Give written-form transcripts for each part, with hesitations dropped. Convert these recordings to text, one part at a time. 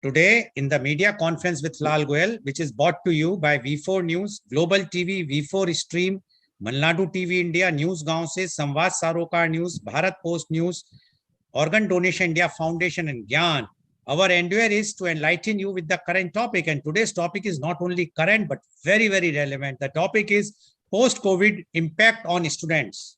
Today, in the media conference with Lal Goel, which is brought to you by V4 News, Global TV, V4 Stream, Malnadu TV India, News Gaon se, Samvad Sarokar News, Bharat Post News, Organ Donation India Foundation and Gyan. Our endeavor is to enlighten you with the current topic. And today's topic is not only current, but very, very relevant. The topic is post-COVID impact on students.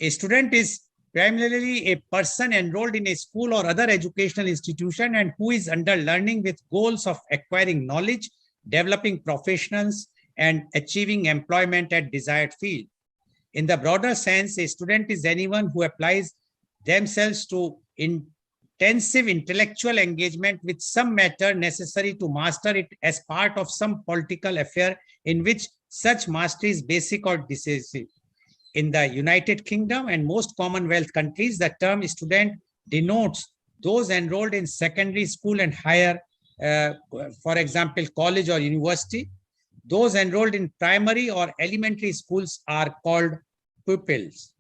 A student is primarily a person enrolled in a school or other educational institution and who is under learning with goals of acquiring knowledge, developing professionals, and achieving employment at desired field. In the broader sense, a student is anyone who applies themselves to intensive intellectual engagement with some matter necessary to master it as part of some political affair in which such mastery is basic or decisive. In the United Kingdom and most Commonwealth countries, the term student denotes those enrolled in secondary school and higher, for example, college or university. Those enrolled in primary or elementary schools are called pupils.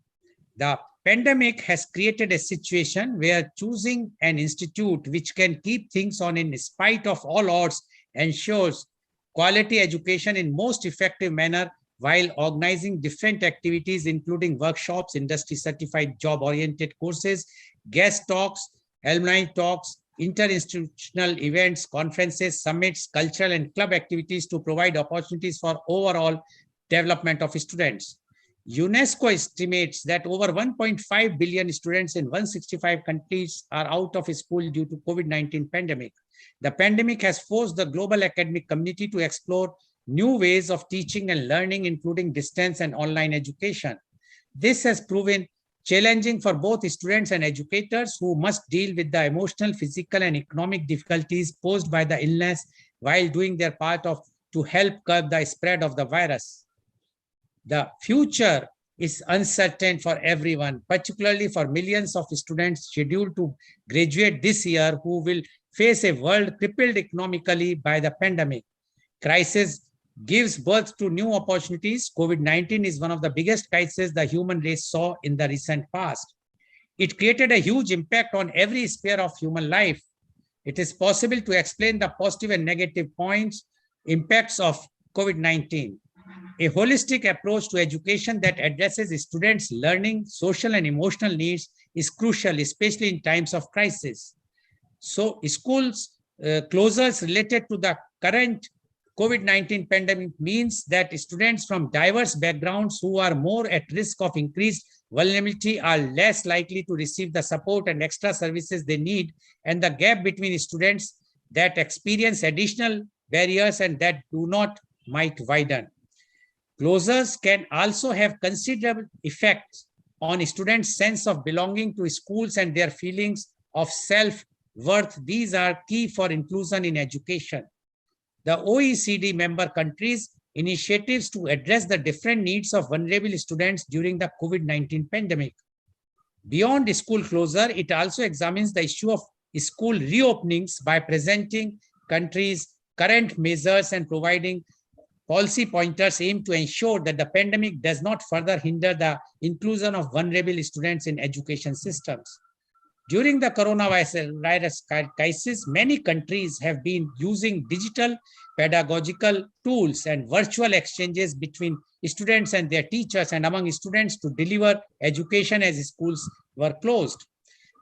The pandemic has created a situation where choosing an institute which can keep things on in spite of all odds ensures quality education in most effective manner while organizing different activities, including workshops, industry-certified job-oriented courses, guest talks, alumni talks, interinstitutional events, conferences, summits, cultural and club activities to provide opportunities for overall development of students. UNESCO estimates that over 1.5 billion students in 165 countries are out of school due to COVID-19 pandemic. The pandemic has forced the global academic community to explore new ways of teaching and learning, including distance and online education. This has proven challenging for both students and educators who must deal with the emotional, physical, and economic difficulties posed by the illness while doing their part to help curb the spread of the virus. The future is uncertain for everyone, particularly for millions of students scheduled to graduate this year who will face a world crippled economically by the pandemic. Crisis gives birth to new opportunities. COVID-19 is one of the biggest crises the human race saw in the recent past. It created a huge impact on every sphere of human life. It is possible to explain the positive and negative impacts of COVID-19. A holistic approach to education that addresses students' learning, social and emotional needs is crucial, especially in times of crisis. So schools closures related to the current COVID-19 pandemic means that students from diverse backgrounds who are more at risk of increased vulnerability are less likely to receive the support and extra services they need, and the gap between students that experience additional barriers and that do not might widen. Closures can also have considerable effects on students' sense of belonging to schools and their feelings of self-worth. These are key for inclusion in education. The OECD member countries' initiatives to address the different needs of vulnerable students during the COVID-19 pandemic. Beyond school closure, it also examines the issue of school reopenings by presenting countries' current measures and providing policy pointers aimed to ensure that the pandemic does not further hinder the inclusion of vulnerable students in education systems. During the coronavirus crisis, many countries have been using digital pedagogical tools and virtual exchanges between students and their teachers and among students to deliver education as schools were closed.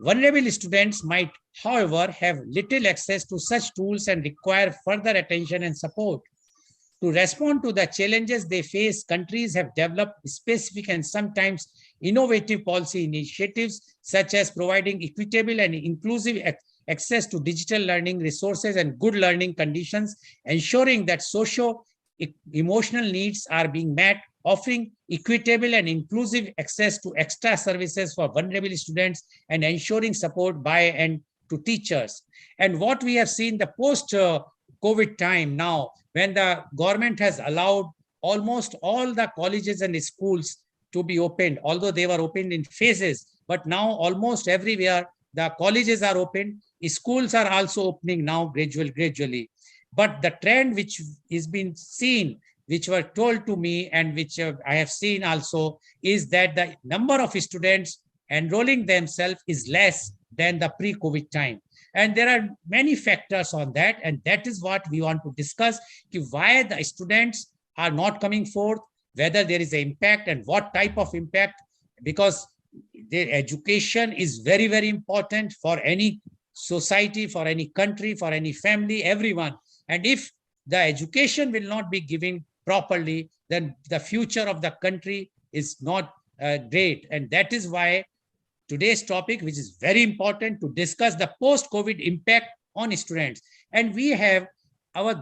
Vulnerable students might, however, have little access to such tools and require further attention and support. To respond to the challenges they face, countries have developed specific and sometimes innovative policy initiatives, such as providing equitable and inclusive access to digital learning resources and good learning conditions, ensuring that socio-emotional needs are being met, offering equitable and inclusive access to extra services for vulnerable students, and ensuring support by and to teachers. And what we have seen the post-COVID time now, when the government has allowed almost all the colleges and schools to be opened, although they were opened in phases, but now almost everywhere the colleges are open, schools are also opening now gradually. But the trend which is being seen, which were told to me and which I have seen also, is that the number of students enrolling themselves is less than the pre-COVID time. And there are many factors on that. And that is what we want to discuss, why the students are not coming forth, whether there is an impact and what type of impact, because their education is very, very important for any society, for any country, for any family, everyone. And if the education will not be given properly, then the future of the country is not great. And that is why today's topic, which is very important, to discuss the post-COVID impact on students. And we have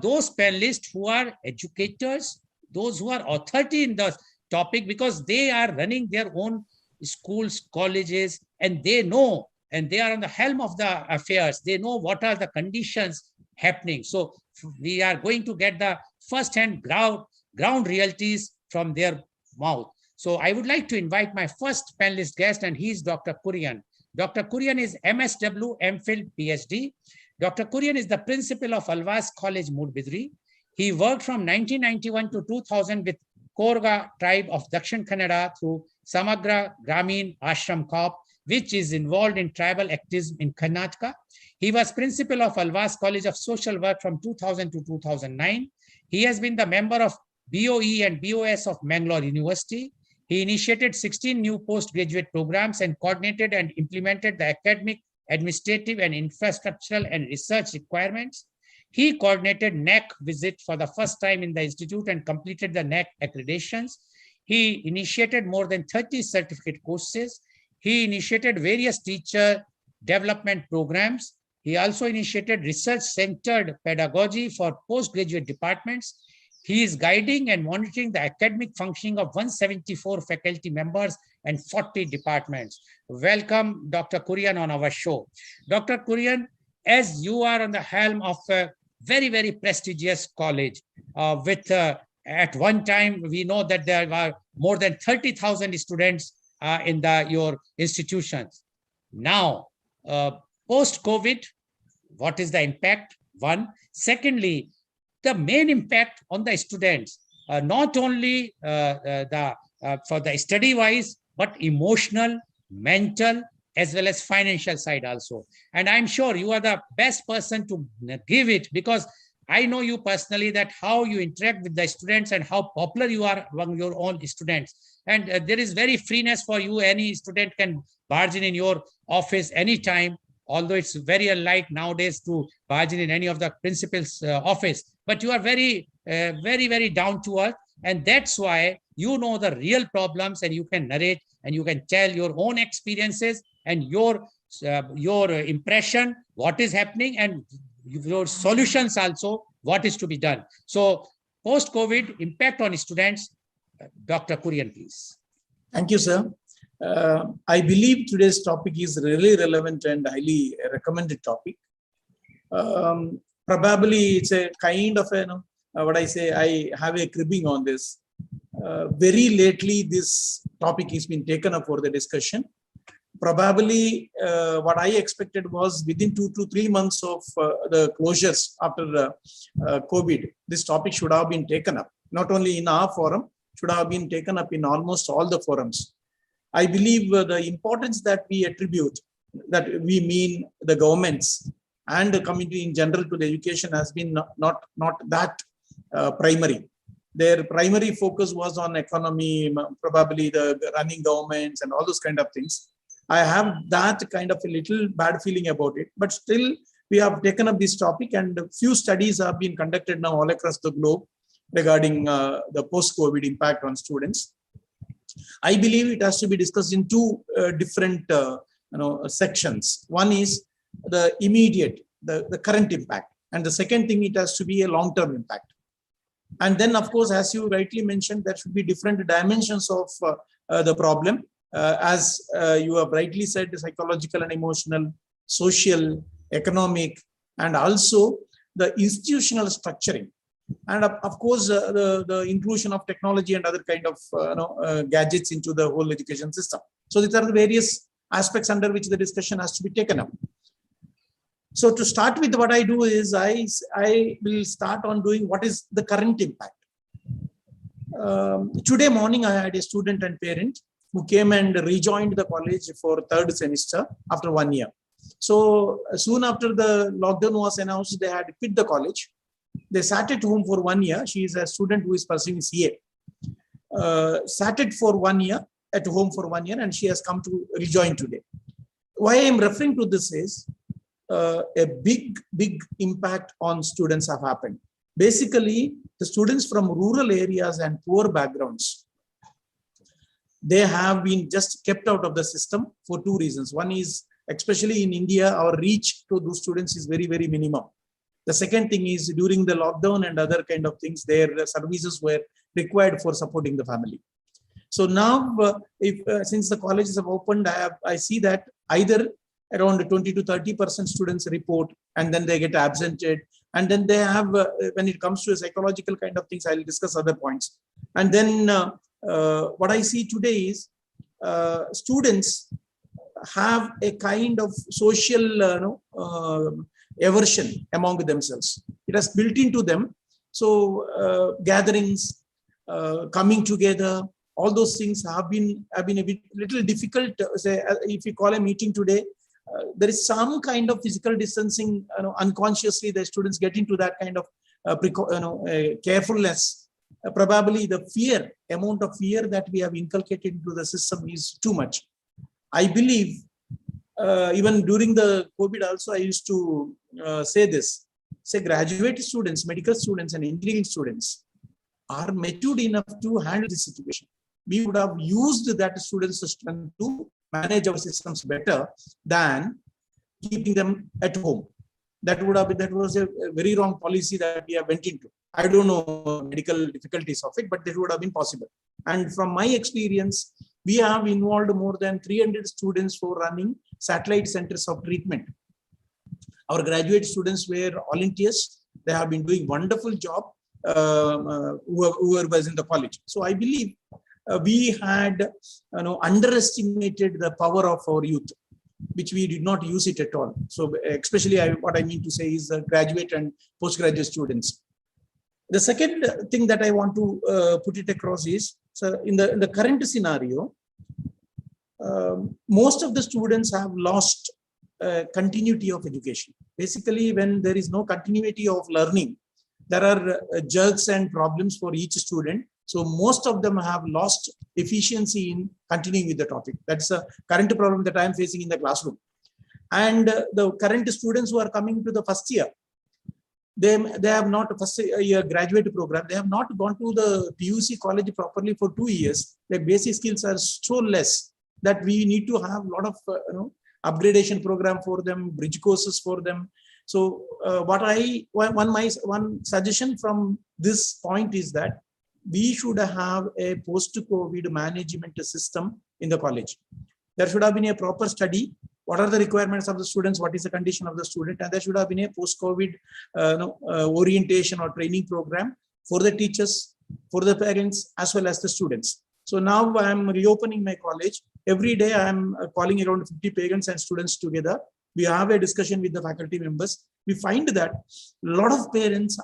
those panelists who are educators, those who are authority in the topic, because they are running their own schools, colleges, and they know, and they are on the helm of the affairs. They know what are the conditions happening. So we are going to get the first-hand ground realities from their mouth. So I would like to invite my first panelist guest, and he is Dr. Kurian. Dr. Kurian is MSW, MPhil, PhD. Dr. Kurian is the principal of Alvas College, Mudbidri. He worked from 1991 to 2000 with Korga tribe of Dakshin Kannada through Samagra Gramin Ashram Corp, which is involved in tribal activism in Karnataka. He was principal of Alvas College of Social Work from 2000 to 2009. He has been the member of BOE and BOS of Mangalore University. He initiated 16 new postgraduate programs and coordinated and implemented the academic, administrative, and infrastructural and research requirements. He coordinated NAC visit for the first time in the institute and completed the NAC accreditations. He initiated more than 30 certificate courses. He initiated various teacher development programs. He also initiated research-centered pedagogy for postgraduate departments. He is guiding and monitoring the academic functioning of 174 faculty members and 40 departments. Welcome, Dr. Kurian, on our show. Dr. Kurian, as you are on the helm of a very, very prestigious college, at one time, we know that there were more than 30,000 students in your institutions. Now, post-COVID, what is the impact? One. Secondly, the main impact on the students, not only for the study-wise, but emotional, mental, as well as financial side also. And I'm sure you are the best person to give it, because I know you personally, that how you interact with the students and how popular you are among your own students. And there is very freeness for you. Any student can barge in your office anytime, although it's very unlike nowadays to barge in any of the principal's office. But you are very, very down to earth. And that's why you know the real problems, and you can narrate and you can tell your own experiences and your impression, what is happening, and your solutions also, what is to be done. So post-COVID impact on students, Dr. Kurian, please. Thank you, sir. I believe today's topic is really relevant and highly recommended topic. Probably it's a kind of I have a cribbing on this. Very lately, this topic has been taken up for the discussion. Probably what I expected was within 2 to 3 months of the closures after COVID, this topic should have been taken up, not only in our forum, should have been taken up in almost all the forums. I believe the importance that we attribute, that we mean the governments and the community in general to the education, has been not that primary. Their primary focus was on economy, probably the running governments and all those kind of things. I have that kind of a little bad feeling about it, but still we have taken up this topic, and a few studies have been conducted now all across the globe regarding the post-COVID impact on students. I believe it has to be discussed in two different sections. One is the immediate, the current impact, and the second thing, it has to be a long-term impact. And then, of course, as you rightly mentioned, there should be different dimensions of the problem. As you have rightly said, psychological and emotional, social, economic, and also the institutional structuring. And of course, the inclusion of technology and other kind of gadgets into the whole education system. So these are the various aspects under which the discussion has to be taken up. So to start with, what I do is I will start on doing what is the current impact. Today morning, I had a student and parent who came and rejoined the college for third semester after 1 year. So soon after the lockdown was announced, they had quit the college. They sat at home for 1 year. She is a student who is pursuing CA. Sat it for 1 year, at home for 1 year, and she has come to rejoin today. Why I'm referring to this is a big impact on students have happened. Basically, the students from rural areas and poor backgrounds, they have been just kept out of the system for two reasons. One is, especially in India, our reach to those students is very, very minimum. The second thing is, during the lockdown and other kind of things, their services were required for supporting the family. So now, since the colleges have opened, I see that either around 20 to 30% students report, and then they get absented. And then they have, when it comes to psychological kind of things, I'll discuss other points. And then what I see today is students have a kind of social aversion among themselves. It has built into them. So gatherings, coming together, all those things have been a little difficult. Say, if you call a meeting today, there is some kind of physical distancing. Unconsciously, the students get into that kind of carefulness. Probably the amount of fear that we have inculcated into the system is too much. I believe even during the COVID also, I used to say this. Say graduate students, medical students, and engineering students are matured enough to handle this situation. We would have used that students' strength to manage our systems better than keeping them at home. That was a very wrong policy that we have went into. I don't know medical difficulties of it, but that would have been possible. And from my experience, we have involved more than 300 students for running satellite centers of treatment. Our graduate students were volunteers. They have been doing wonderful job, whoever was in the college. So I believe we had underestimated the power of our youth, which we did not use it at all. So especially what I mean to say is graduate and postgraduate students. The second thing that I want to put it across is, so in the current scenario, most of the students have lost continuity of education. Basically, when there is no continuity of learning, there are jerks and problems for each student. So most of them have lost efficiency in continuing with the topic. That's a current problem that I am facing in the classroom. And the current students who are coming to the first year, they have not, first year graduate program, they have not gone to the PUC college properly for 2 years. Their basic skills are so less that we need to have a lot of upgradation program for them, bridge courses for them. So one suggestion from this point is that we should have a post-COVID management system in the college. There should have been a proper study. What are the requirements of the students? What is the condition of the student? And there should have been a post-COVID orientation or training program for the teachers, for the parents, as well as the students. So now I am reopening my college. Every day I am calling around 50 parents and students together. We have a discussion with the faculty members. We find that a lot of parents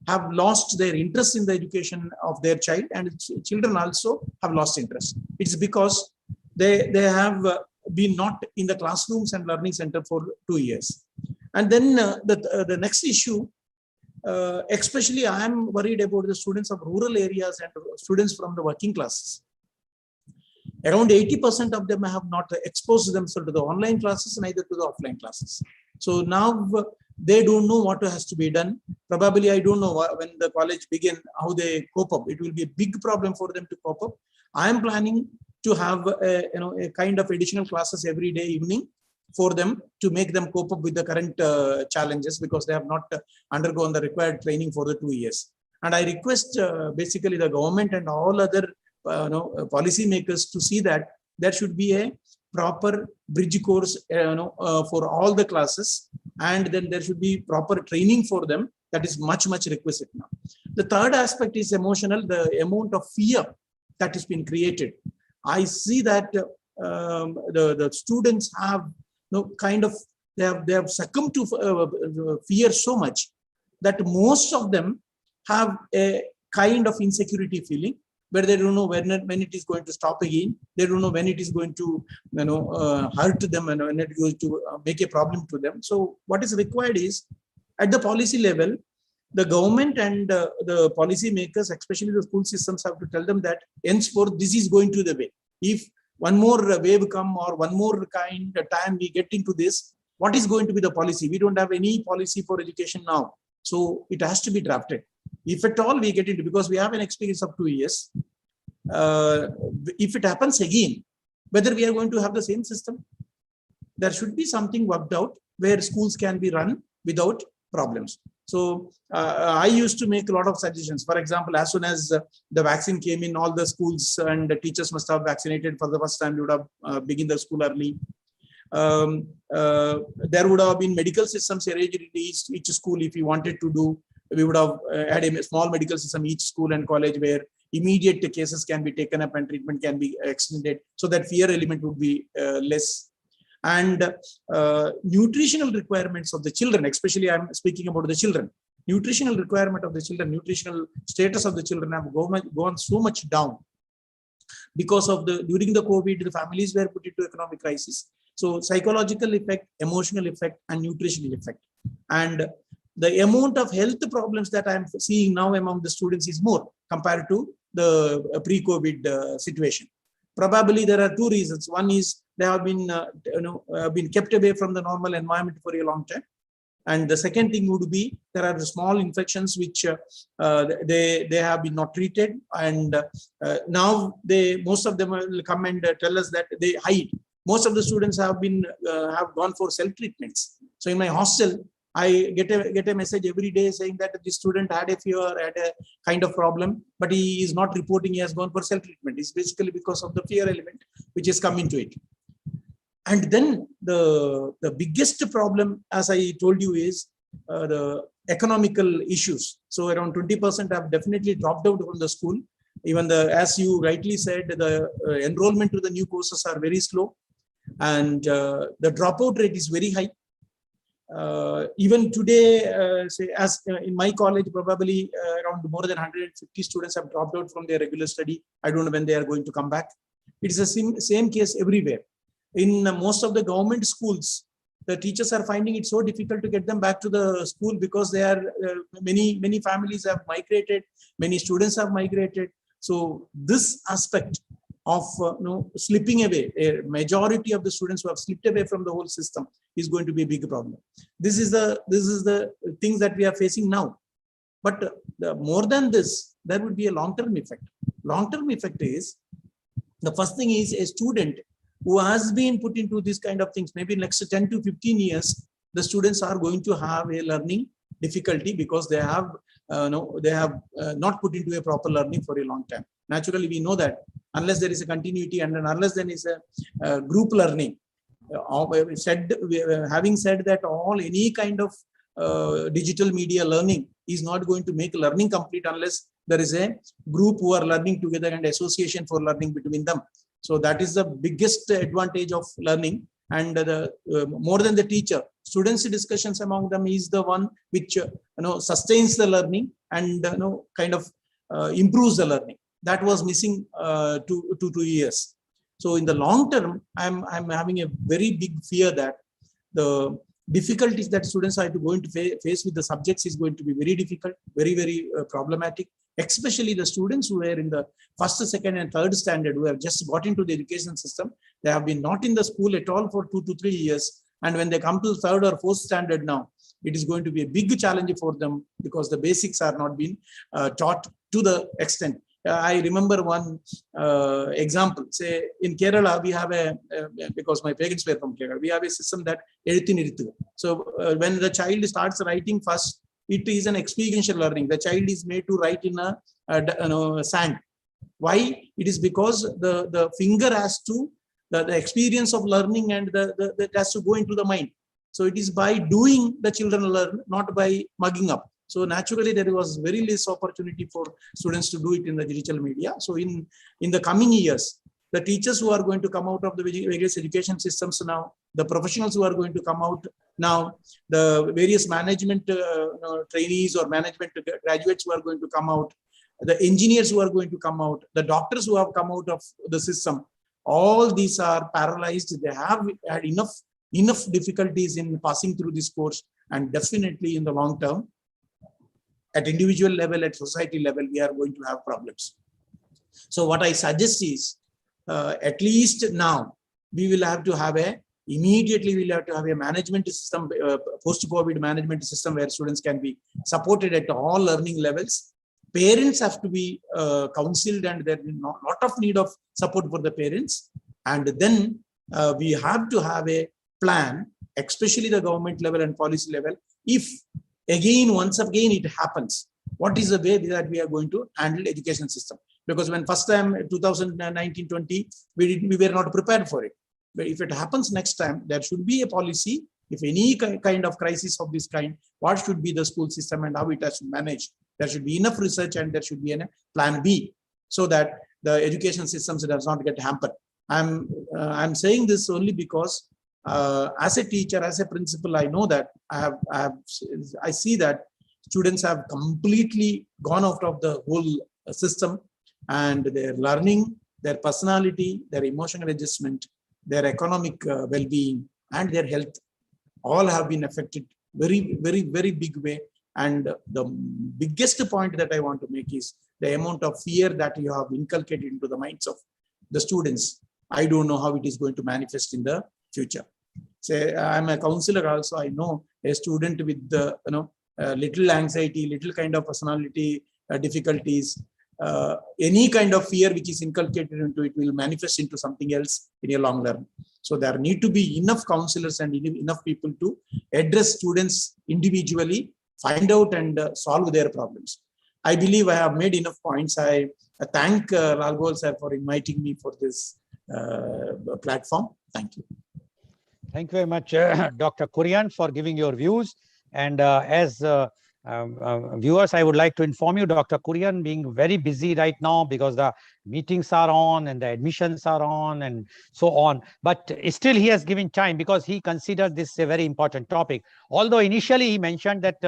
have lost their interest in the education of their child, and children also have lost interest. It's because they have been not in the classrooms and learning center for 2 years. And then the next issue, especially I am worried about the students of rural areas and students from the working classes. Around 80% of them have not exposed themselves to the online classes, neither to the offline classes. So now they don't know what has to be done. Probably, I don't know when the college begin, how they cope up. It will be a big problem for them to cope up. I am planning to have a kind of additional classes every day evening for them to make them cope up with the current challenges, because they have not undergone the required training for the 2 years. And I request basically the government and all other policy makers to see that there should be a proper bridge course for all the classes, and then there should be proper training for them. That is much requisite now. The third aspect is emotional, the amount of fear that has been created. I see that the students have they have succumbed to fear so much that most of them have a kind of insecurity feeling. where they don't know when it is going to stop again. They don't know when it is going to hurt them and when it is going to make a problem to them. So what is required is at the policy level, the government and the policy makers, especially the school systems, have to tell them that henceforth this is going to the way. If one more wave come or one more kind of time we get into this, what is going to be the policy? We don't have any policy for education now. So it has to be drafted. If at all we get into, because we have an experience of 2 years, if it happens again, whether we are going to have the same system, there should be something worked out where schools can be run without problems. So I used to make a lot of suggestions. For example, as soon as the vaccine came in, all the schools and the teachers must have vaccinated for the first time. We would have begin the school early. There would have been medical systems arranged in each school. If we wanted to do, we would have had a small medical system each school and college where immediate cases can be taken up and treatment can be extended, so that fear element would be less. And nutritional requirements of the children, especially I'm speaking about the children, nutritional requirement of the children, nutritional status of the children have gone so much down because of during the COVID, the families were put into economic crisis. So psychological effect, emotional effect, and nutritional effect. And the amount of health problems that I'm seeing now among the students is more compared to the pre-COVID situation. Probably there are two reasons. One is they have been been kept away from the normal environment for a long time, and the second thing would be there are small infections which they have been not treated, and now most of them will come and tell us that they hide. Most of the students have gone for self treatments. So in my hostel, I get a message every day saying that the student had a fever, had a kind of problem, but he is not reporting he has gone for self-treatment. It's basically because of the fear element which is coming to it. And then the biggest problem, as I told you, is the economical issues. So around 20% have definitely dropped out from the school. Even as you rightly said, the enrollment to the new courses are very slow, and the dropout rate is very high. Even today, say as in my college, probably around more than 150 students have dropped out from their regular study. I don't know when they are going to come back. It is the same case everywhere. In most of the government schools, the teachers are finding it so difficult to get them back to the school because they are many families have migrated, many students have migrated. So this aspect of slipping away, a majority of the students who have slipped away from the whole system is going to be a big problem. This is the things that we are facing now. But more than this, there would be a long-term effect. Long-term effect is, the first thing is a student who has been put into this kind of things, maybe next 10 to 15 years, the students are going to have a learning difficulty because they have not put into a proper learning for a long time. Naturally, we know that unless there is a continuity and unless there is a group learning, having said that, any kind of digital media learning is not going to make learning complete unless there is a group who are learning together and association for learning between them. So that is the biggest advantage of learning. And more than the teacher, students' discussions among them is the one which sustains the learning and kind of improves the learning. That was missing 2 years. So in the long term, I'm having a very big fear that the difficulties that students are going to face with the subjects is going to be very difficult, very problematic. Especially the students who were in the first, second, and third standard, who have just got into the education system. They have been not in the school at all for 2 to 3 years. And when they come to third or fourth standard now, it is going to be a big challenge for them because the basics are not being taught to the extent. I remember one example. Say in Kerala, we have because my parents were from Kerala, we have a system that so when the child starts writing first, it is an experiential learning. The child is made to write in a sand. Why? It is because the finger has to, the experience of learning and that has to go into the mind. So it is by doing the children learn, not by mugging up. So naturally, there was very less opportunity for students to do it in the digital media. So in the coming years, the teachers who are going to come out of the various education systems now, the professionals who are going to come out now, the various management trainees or management graduates who are going to come out, the engineers who are going to come out, the doctors who have come out of the system, all these are paralyzed. They have had enough difficulties in passing through this course, and definitely in the long term, at individual level, at society level, we are going to have problems. So what I suggest is, at least now, we will have to have immediately we'll have to have a management system, post-COVID management system where students can be supported at all learning levels. Parents have to be counseled, and there is a lot of need of support for the parents. And then we have to have a plan, especially the government level and policy level. If once again it happens, what is the way that we are going to handle education system? Because when first time 2019-20, we were not prepared for it. But if it happens next time, there should be a policy. If any kind of crisis of this kind, what should be the school system and how it has to manage? There should be enough research, and there should be a plan B, so that the education systems does not get hampered. I'm saying this only because as a teacher, as a principal, I know that I see that students have completely gone out of the whole system, and their learning, their personality, their emotional adjustment, their economic well-being, and their health all have been affected very, very, very big way. And the biggest point that I want to make is the amount of fear that you have inculcated into the minds of the students. I don't know how it is going to manifest in the future. Say, I'm a counselor also. I know a student with the little anxiety, little kind of personality difficulties, any kind of fear which is inculcated into it will manifest into something else in a long run. So there need to be enough counselors and enough people to address students individually, find out and solve their problems. I believe I have made enough points. I thank Goel sir for inviting me for this platform. Thank you. Thank you very much, Dr. Kurian, for giving your views. And as viewers, I would like to inform you, Dr. Kurian being very busy right now because the meetings are on and the admissions are on and so on. But still he has given time because he considered this a very important topic. Although initially he mentioned that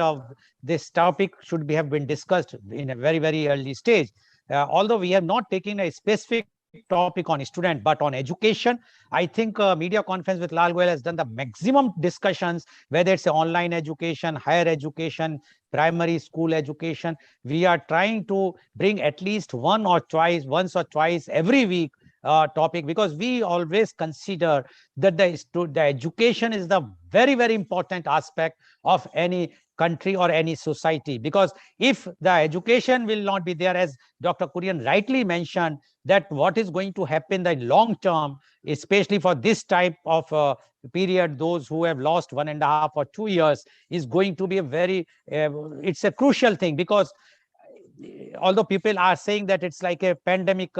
this topic should have been discussed in a very, very early stage. Although we have not taken a specific topic on student, but on education, I think media conference with Goel has done the maximum discussions, whether it's online education, higher education, primary school education. We are trying to bring at least once or twice every week topic, because we always consider that the education is the very, very important aspect of any country or any society. Because if the education will not be there, as Dr. Kurian rightly mentioned, that what is going to happen in the long term, especially for this type of period, those who have lost 1.5 or 2 years, is going to be a very, it's a crucial thing. Because although people are saying that it's like a pandemic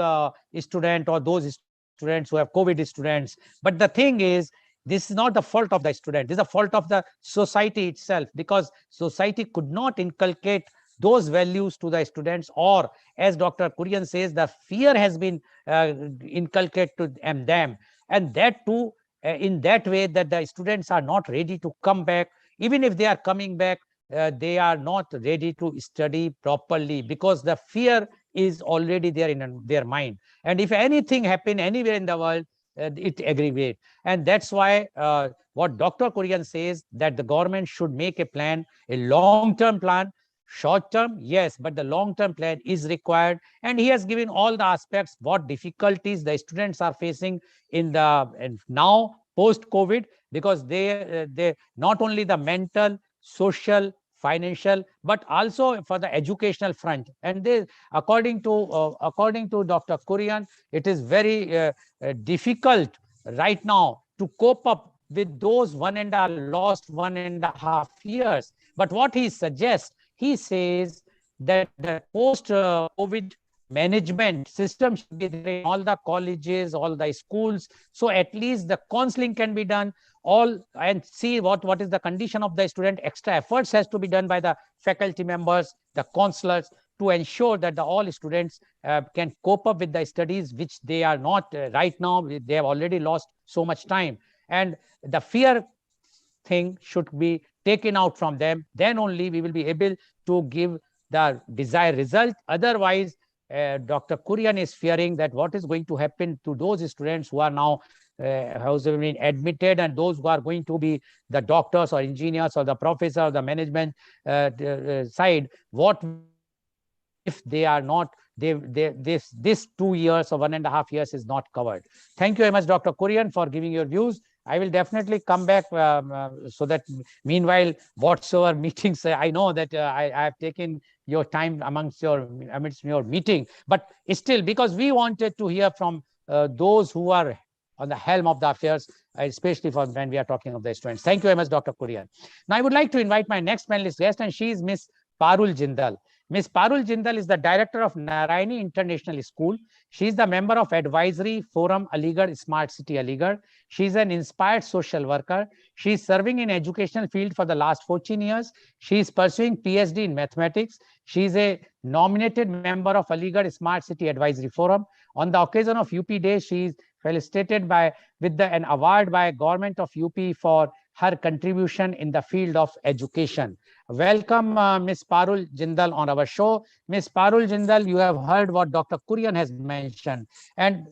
student or those students who have COVID students, but the thing is, this is not the fault of the student. This is the fault of the society itself, because society could not inculcate those values to the students, or as Dr. Kurian says, the fear has been inculcated to them, and that too in that way that the students are not ready to come back. Even if they are coming back, they are not ready to study properly because the fear is already there in their mind. And if anything happen anywhere in the world, it aggravates. And that's why what Dr. Kurian says, that the government should make a plan, a long-term plan. Short term, yes, but the long-term plan is required. And he has given all the aspects, what difficulties the students are facing in the now post-COVID, because they not only the mental, social, financial, but also for the educational front. And they, according to Dr. Kurian, it is very difficult right now to cope up with those lost 1.5 years. But what he suggests, he says that the post-COVID management system should be there in all the colleges, all the schools. So at least the counseling can be done, all, and see what is the condition of the student. Extra efforts has to be done by the faculty members, the counselors, to ensure that all students can cope up with the studies, which they are not right now. They have already lost so much time. And the fear thing should be taken out from them. Then only we will be able to give the desired result. Otherwise, Dr. Kurian is fearing that what is going to happen to those students who are now have been admitted, and those who are going to be the doctors or engineers or the professor or the management side. What if they are not, this 2 years or 1.5 years is not covered? Thank you very much, Dr. Kurian, for giving your views. I will definitely come back so that meanwhile, whatsoever meetings, I know that I have taken your time amidst your meeting, but still, because we wanted to hear from those who are on the helm of the affairs, especially for when we are talking of the students. Thank you very much, Dr. Kurian. Now, I would like to invite my next panelist guest, and she is Miss Parul Jindal. Ms. Parul Jindal is the director of Narayani International School. She is the member of Advisory Forum Aligarh Smart City Aligarh. She is an inspired social worker. She is serving in educational field for the last 14 years. She is pursuing PhD in mathematics. She is a nominated member of Aligarh Smart City Advisory Forum. On the occasion of UP Day, she is felicitated with an award by Government of UP for her contribution in the field of education. Welcome, Ms. Parul Jindal on our show. Ms. Parul Jindal, you have heard what Dr. Kurian has mentioned, and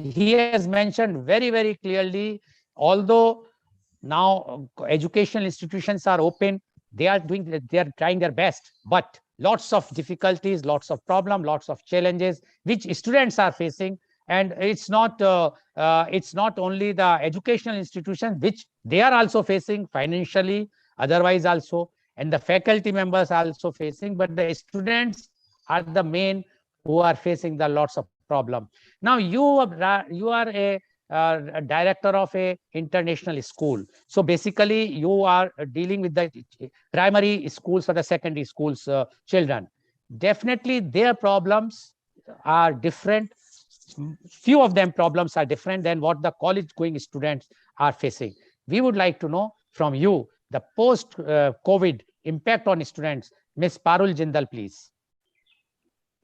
he has mentioned very, very clearly, although now educational institutions are open, they are trying their best, but lots of difficulties, lots of problems, lots of challenges which students are facing. And it's not only the educational institutions which they are also facing financially, otherwise also, and the faculty members are also facing, but the students are the main who are facing the lots of problem. Now you are a director of a international school, so basically you are dealing with the primary schools or the secondary schools children. Definitely their problems are different. Few of them problems are different than what the college going students are facing. We would like to know from you the post COVID impact on students. Ms. Parul Jindal, please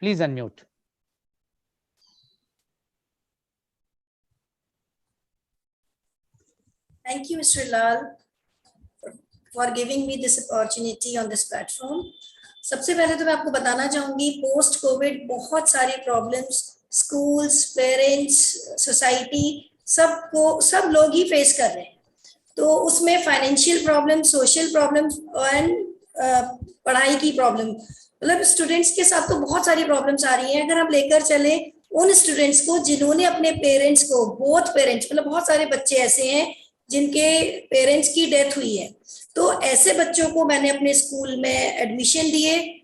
unmute. Thank you, Mr. Lal, for giving me this opportunity on this platform. सबसे पहले तो मैं आपको बताना चाहूंगी, post Covid बहुत सारी problems schools, parents, society, सब लोग ही फेस कर रहे हैं. तो उसमें financial problem, social problem and पढ़ाई की प्रॉब्लम, मतलब स्टूडेंट्स के साथ तो बहुत सारी प्रॉब्लम्स आ रही हैं. अगर हम लेकर चले उन स्टूडेंट्स को जिन्होंने अपने पेरेंट्स को, बोथ पेरेंट्स, मतलब बहुत सारे बच्चे ऐसे हैं जिनके पेरेंट्स की डेथ हुई है, तो ऐसे बच्चों को मैंने अपने स्कूल में एडमिशन दिए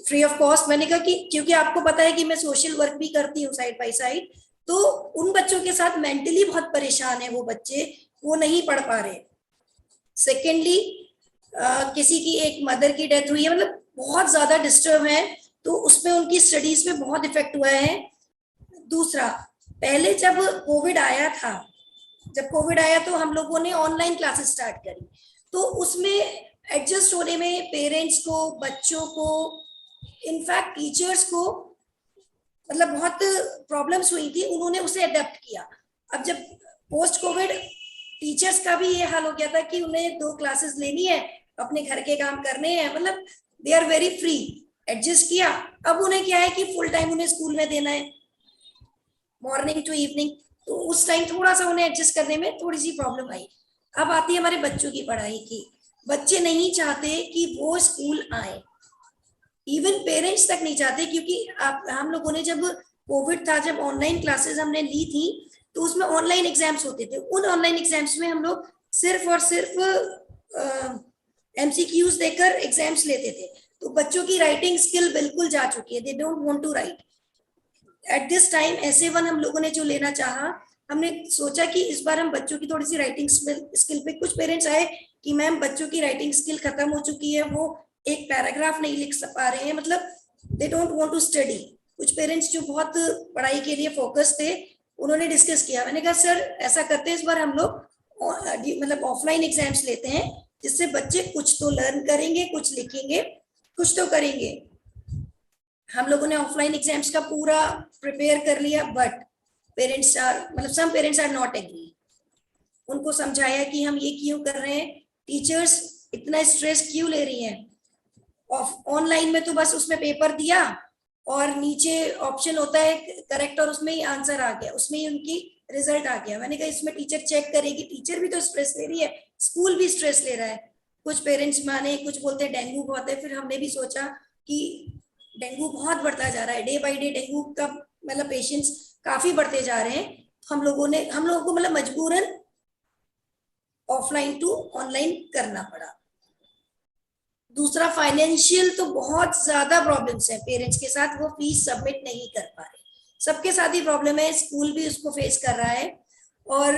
फ्री ऑफ कॉस्ट. मैंने कहा कि क्योंकि आपको पता है कि मैं सोशल वर्क भी करती हूँ साइड बाय साइड, तो उन बच्चों के साथ मेंटली बहुत परेशान है वो बच्चे, वो नहीं पढ़ पा रहे. सेकेंडली, किसी की एक मदर की डेथ हुई है, मतलब बहुत ज्यादा डिस्टर्ब है, तो उसमें उनकी स्टडीज पे बहुत इफेक्ट हुआ है. दूसरा, पहले जब कोविड आया तो हम लोगों ने ऑनलाइन क्लासेस स्टार्ट करी, तो उसमें एडजस्ट होने में पेरेंट्स को, बच्चों को, इनफैक्ट टीचर्स को मतलब बहुत प्रॉब्लम्स हुई थी. उन्होंने उसे अडेप्ट किया. अब जब पोस्ट कोविड टीचर्स का भी ये हाल हो गया था कि उन्हें 2 क्लासेस लेनी है, अपने घर के काम करने हैं, मतलब they are very free, adjust किया. अब उन्हें क्या है कि फुल टाइम उन्हें स्कूल में देना है, मॉर्निंग टू इवनिंग, तो उस टाइम थोड़ा सा उन्हें एडजस्ट करने में थोड़ी सी प्रॉब्लम आई. अब आती है हमारे बच्चों की पढ़ाई की. बच्चे नहीं चाहते कि वो स्कूल आए, इवन पेरेंट्स तक नहीं चाहते, क्योंकि हम लोगों ने जब कोविड था, जब ऑनलाइन क्लासेस हमने ली थी, तो उसमें ऑनलाइन एग्जाम्स होते थे. उन ऑनलाइन एग्जाम्स में हम लोग सिर्फ और सिर्फ MCQs देकर एग्जाम्स लेते थे, तो बच्चों की राइटिंग स्किल बिल्कुल जा चुकी है. They don't want to write at this time. SA1 हम लोगों ने जो लेना चाहा, हमने सोचा कि इस बार हम बच्चों की थोड़ी सी राइटिंग स्किल पे, कुछ पेरेंट्स आए कि मैम बच्चों की राइटिंग स्किल खत्म हो चुकी है, वो एक पैराग्राफ नहीं लिख पा रहे हैं, मतलब they don't want to study. कुछ पेरेंट्स जो बहुत पढ़ाई के लिए फोकस थे, उन्होंने डिस्कस किया. मैंने कहा सर ऐसा करते हैं, इस बार हम लोग मतलब ऑफलाइन एग्जाम्स लेते हैं, जिससे बच्चे कुछ तो लर्न करेंगे, कुछ लिखेंगे, कुछ तो करेंगे. हम लोगों ने ऑफलाइन एग्जाम्स का पूरा प्रिपेयर कर लिया, बट पेरेंट्स मतलब some parents are not agree. उनको समझाया कि हम ये क्यों कर रहे हैं, टीचर्स इतना स्ट्रेस क्यों ले रही हैं, ऑनलाइन में तो बस उसमें पेपर दिया और नीचे ऑप्शन होता है करेक्ट और उसमें ही आंसर आ गया, उसमें ही उनकी रिजल्ट आ गया। मैंने कहा इसमें टीचर चेक करेगी, टीचर भी तो स्ट्रेस ले रही है, स्कूल भी स्ट्रेस ले रहा है। कुछ पेरेंट्स माने, कुछ बोलते हैं डेंगू बहुत है। फिर हमने भी सोचा कि डेंगू बहुत बढ़ता जा रहा है, डे बाय डे डेंगू का मतलब पेशेंट्स काफी बढ़ते जा रहे हैं। हम लोगों को मतलब मजबूरन ऑफलाइन टू ऑनलाइन करना पड़ा। दूसरा, फाइनेंशियल तो बहुत ज्यादा प्रॉब्लम्स है पेरेंट्स के साथ, वो फीस सबमिट नहीं कर पा रहे। सबके साथ ही प्रॉब्लम है, स्कूल भी उसको फेस कर रहा है और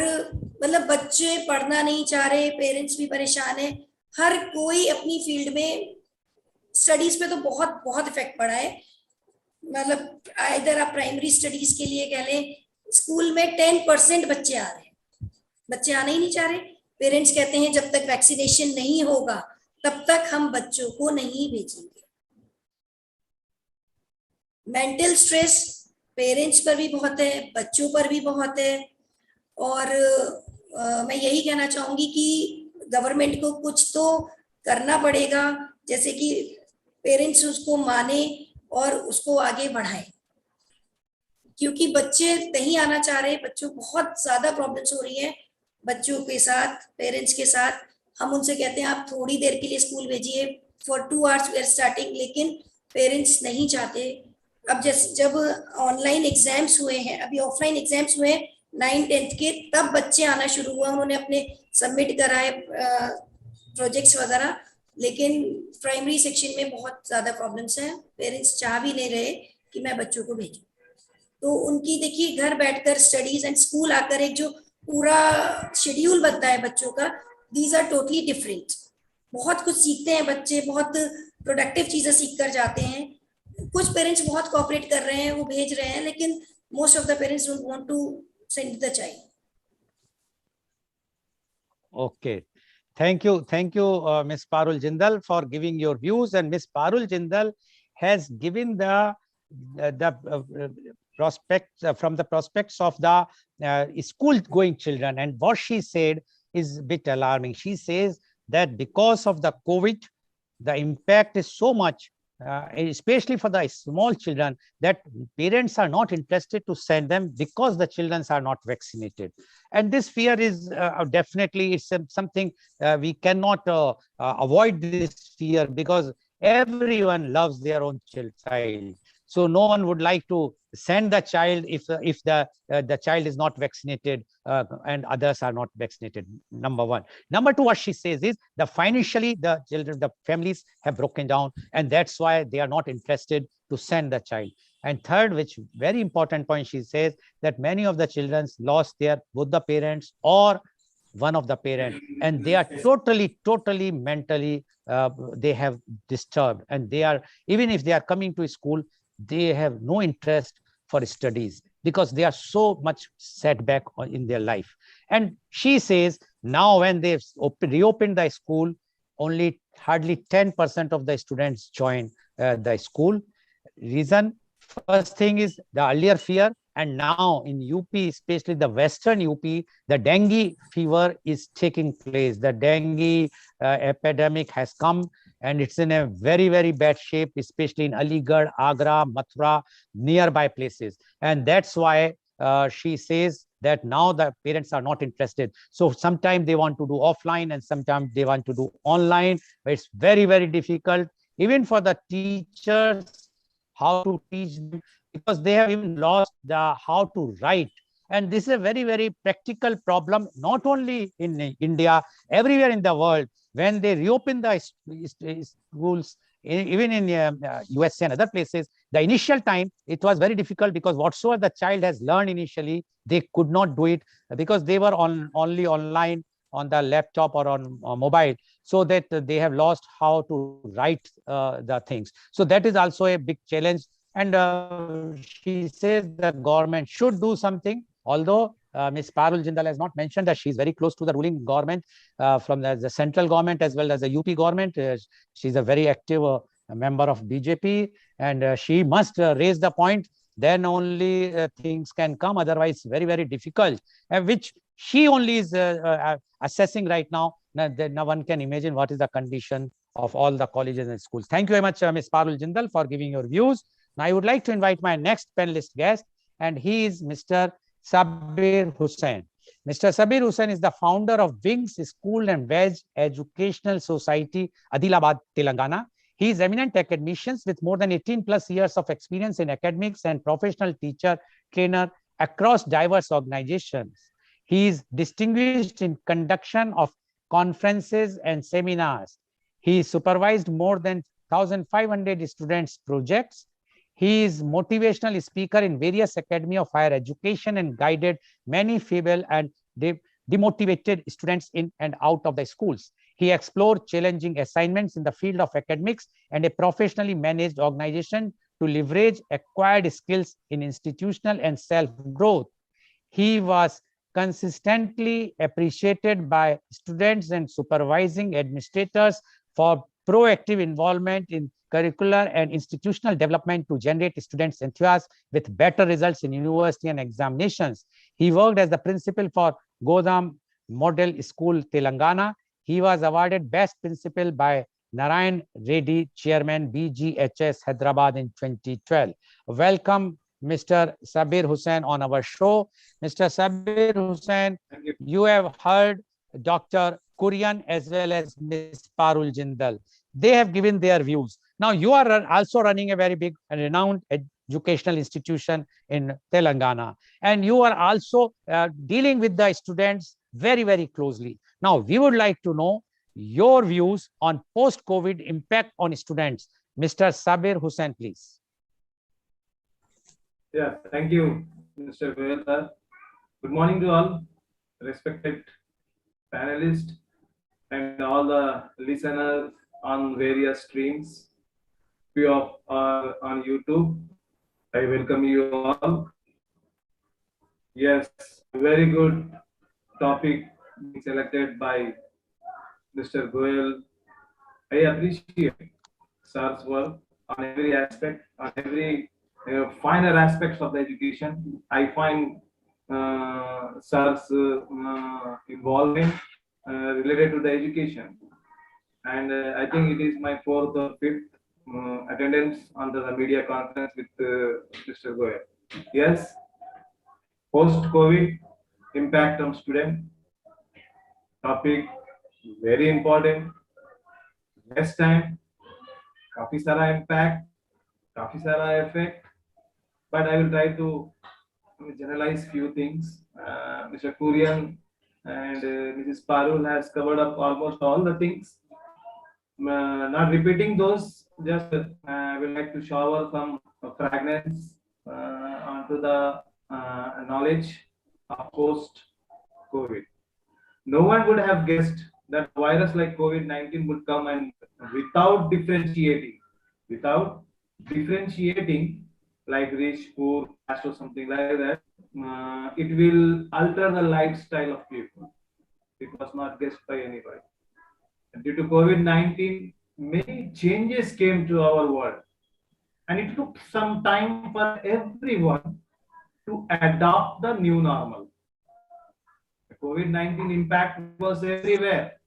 मतलब बच्चे पढ़ना नहीं चाह रहे, पेरेंट्स भी परेशान है। हर कोई अपनी फील्ड में, स्टडीज पे तो बहुत बहुत इफेक्ट पड़ा है। मतलब इधर आप प्राइमरी स्टडीज के लिए कह लें, स्कूल में 10% बच्चे आ रहे हैं, बच्चे आना ही नहीं चाह रहे। पेरेंट्स कहते हैं जब तक वैक्सीनेशन नहीं होगा तब तक हम बच्चों को नहीं भेजेंगे। मेंटल स्ट्रेस पेरेंट्स पर भी बहुत है, बच्चों पर भी बहुत है। और मैं यही कहना चाहूंगी कि गवर्नमेंट को कुछ तो करना पड़ेगा, जैसे कि पेरेंट्स उसको माने और उसको आगे बढ़ाएं, क्योंकि बच्चे नहीं आना चाह रहे, बच्चों को बहुत ज्यादा प्रॉब्लम्स हो रही है बच्चों के साथ, पेरेंट्स के साथ। हम उनसे कहते हैं आप थोड़ी देर के लिए स्कूल भेजिए, for 2 hours we are starting, लेकिन पेरेंट्स नहीं चाहते। अब जब ऑनलाइन एग्जाम्स हुए हैं, अभी ऑफलाइन एग्जाम्स हुए 9th-10th के, तब बच्चे आना शुरू हुआ, उन्होंने अपने सबमिट कराए प्रोजेक्ट्स वगैरह, लेकिन प्राइमरी सेक्शन में बहुत ज्यादा प्रॉब्लम्स हैं। पेरेंट्स चाह भी नहीं रहे कि मैं बच्चों को भेजूं। तो उनकी देखिए घर बैठकर स्टडीज एंड स्कूल आकर एक जो पूरा शेड्यूल बनता है बच्चों का, दीज आर टोटली डिफरेंट। बहुत कुछ सीखते हैं बच्चे, बहुत प्रोडक्टिव चीजें सीख कर जाते हैं। कुछ पेरेंट्स बहुत कोऑपरेट कर रहे हैं, वो भेज रहे हैं, लेकिन most of the parents don't want to send the child. Okay. Thank you, Ms. Parul Jindal, for giving your views. And Ms. Parul Jindal has given the prospects from the prospects of the school-going children. And what she said is a bit alarming. She says that because of the COVID, the impact is so much, especially for the small children, that parents are not interested to send them because the children are not vaccinated. And this fear is definitely, it's something we cannot avoid this fear, because everyone loves their own child. So no one would like to send the child if the child is not vaccinated and others are not vaccinated. Number one. Number two, what she says is the financially the children, the families have broken down, and that's why they are not interested to send the child. And third, which very important point, she says that many of the children lost their both the parents or one of the parents, and they are totally mentally they have disturbed, and they are, even if they are coming to school, they have no interest for studies because they are so much setback in their life. And she says now when they've reopened the school, only hardly 10% of the students join the school. Reason, first thing is the earlier fear, and now in UP, especially the Western UP, the dengue fever is taking place. The dengue epidemic has come, and it's in a very bad shape, especially in Aligarh, Agra, Mathura, nearby places. And that's why she says that now the parents are not interested. So sometimes they want to do offline and sometimes they want to do online, but it's very difficult, even for the teachers, how to teach them, because they have even lost the how to write. And this is a very practical problem, not only in India, everywhere in the world. When they reopen the schools, even in USA and other places, the initial time, it was very difficult, because whatsoever the child has learned initially, they could not do it because they were only online on the laptop or on mobile, so that they have lost how to write the things. So that is also a big challenge. And she says the government should do something, although Ms. Parul Jindal has not mentioned that she's very close to the ruling government from the central government as well as the UP government. She's a very active member of BJP, and she must raise the point, then only things can come, otherwise very difficult, which she only is assessing right now. Now one can imagine what is the condition of all the colleges and schools. Thank you very much, Ms. Parul Jindal, for giving your views. Now, I would like to invite my next panelist guest, and he is Mr. Sabir Hussain. Mr. Sabir Hussain is the founder of Wings School and Wedge Educational Society, Adilabad, Telangana. He is eminent academician with more than 18 plus years of experience in academics and professional teacher, trainer across diverse organizations. He is distinguished in conduction of conferences and seminars. He supervised more than 1,500 students' projects. He is motivational speaker in various academy of higher education and guided many feeble and demotivated students in and out of the schools. He explored challenging assignments in the field of academics and a professionally managed organization to leverage acquired skills in institutional and self-growth. He was consistently appreciated by students and supervising administrators for proactive involvement in curricular and institutional development to generate students' enthusiasm with better results in university and examinations. He worked as the principal for Godam Model School, Telangana. He was awarded Best Principal by Narayan Reddy, Chairman, BGHS, Hyderabad in 2012. Welcome, Mr. Sabir Hussain, on our show. Mr. Sabir Hussain, you have heard Dr. Kurian as well as Ms. Parul Jindal. They have given their views. Now, you are also running a very big and renowned educational institution in Telangana, and you are also dealing with the students very, very closely. Now, we would like to know your views on post-COVID impact on students. Mr. Sabir Hussain, please. Yeah, thank you, Mr. Goel. Good morning to all respected panelists and all the listeners on various streams. We are on YouTube. I welcome you all. Yes, very good topic being selected by Mr. Goel. I appreciate sir's work on every aspect, on every finer aspects of the education. I find sir's involvement related to the education, and I think it is my fourth or fifth attendance on the media conference with Mr. Goel. Yes, post-COVID impact on student topic very important. Next time, काफी सारा impact, काफी सारा effect, but I will try to generalize few things. Mr. Kurian and Mrs. Parul has covered up almost all the things. Not repeating those, just would like to shower some fragments onto the knowledge of post-COVID. No one would have guessed that a virus like COVID-19 would come and without differentiating, like rich, poor, caste or something like that, it will alter the lifestyle of people. It was not guessed by anybody. Due to COVID-19, many changes came to our world, and it took some time for everyone to adopt the new normal. The COVID-19 impact was everywhere,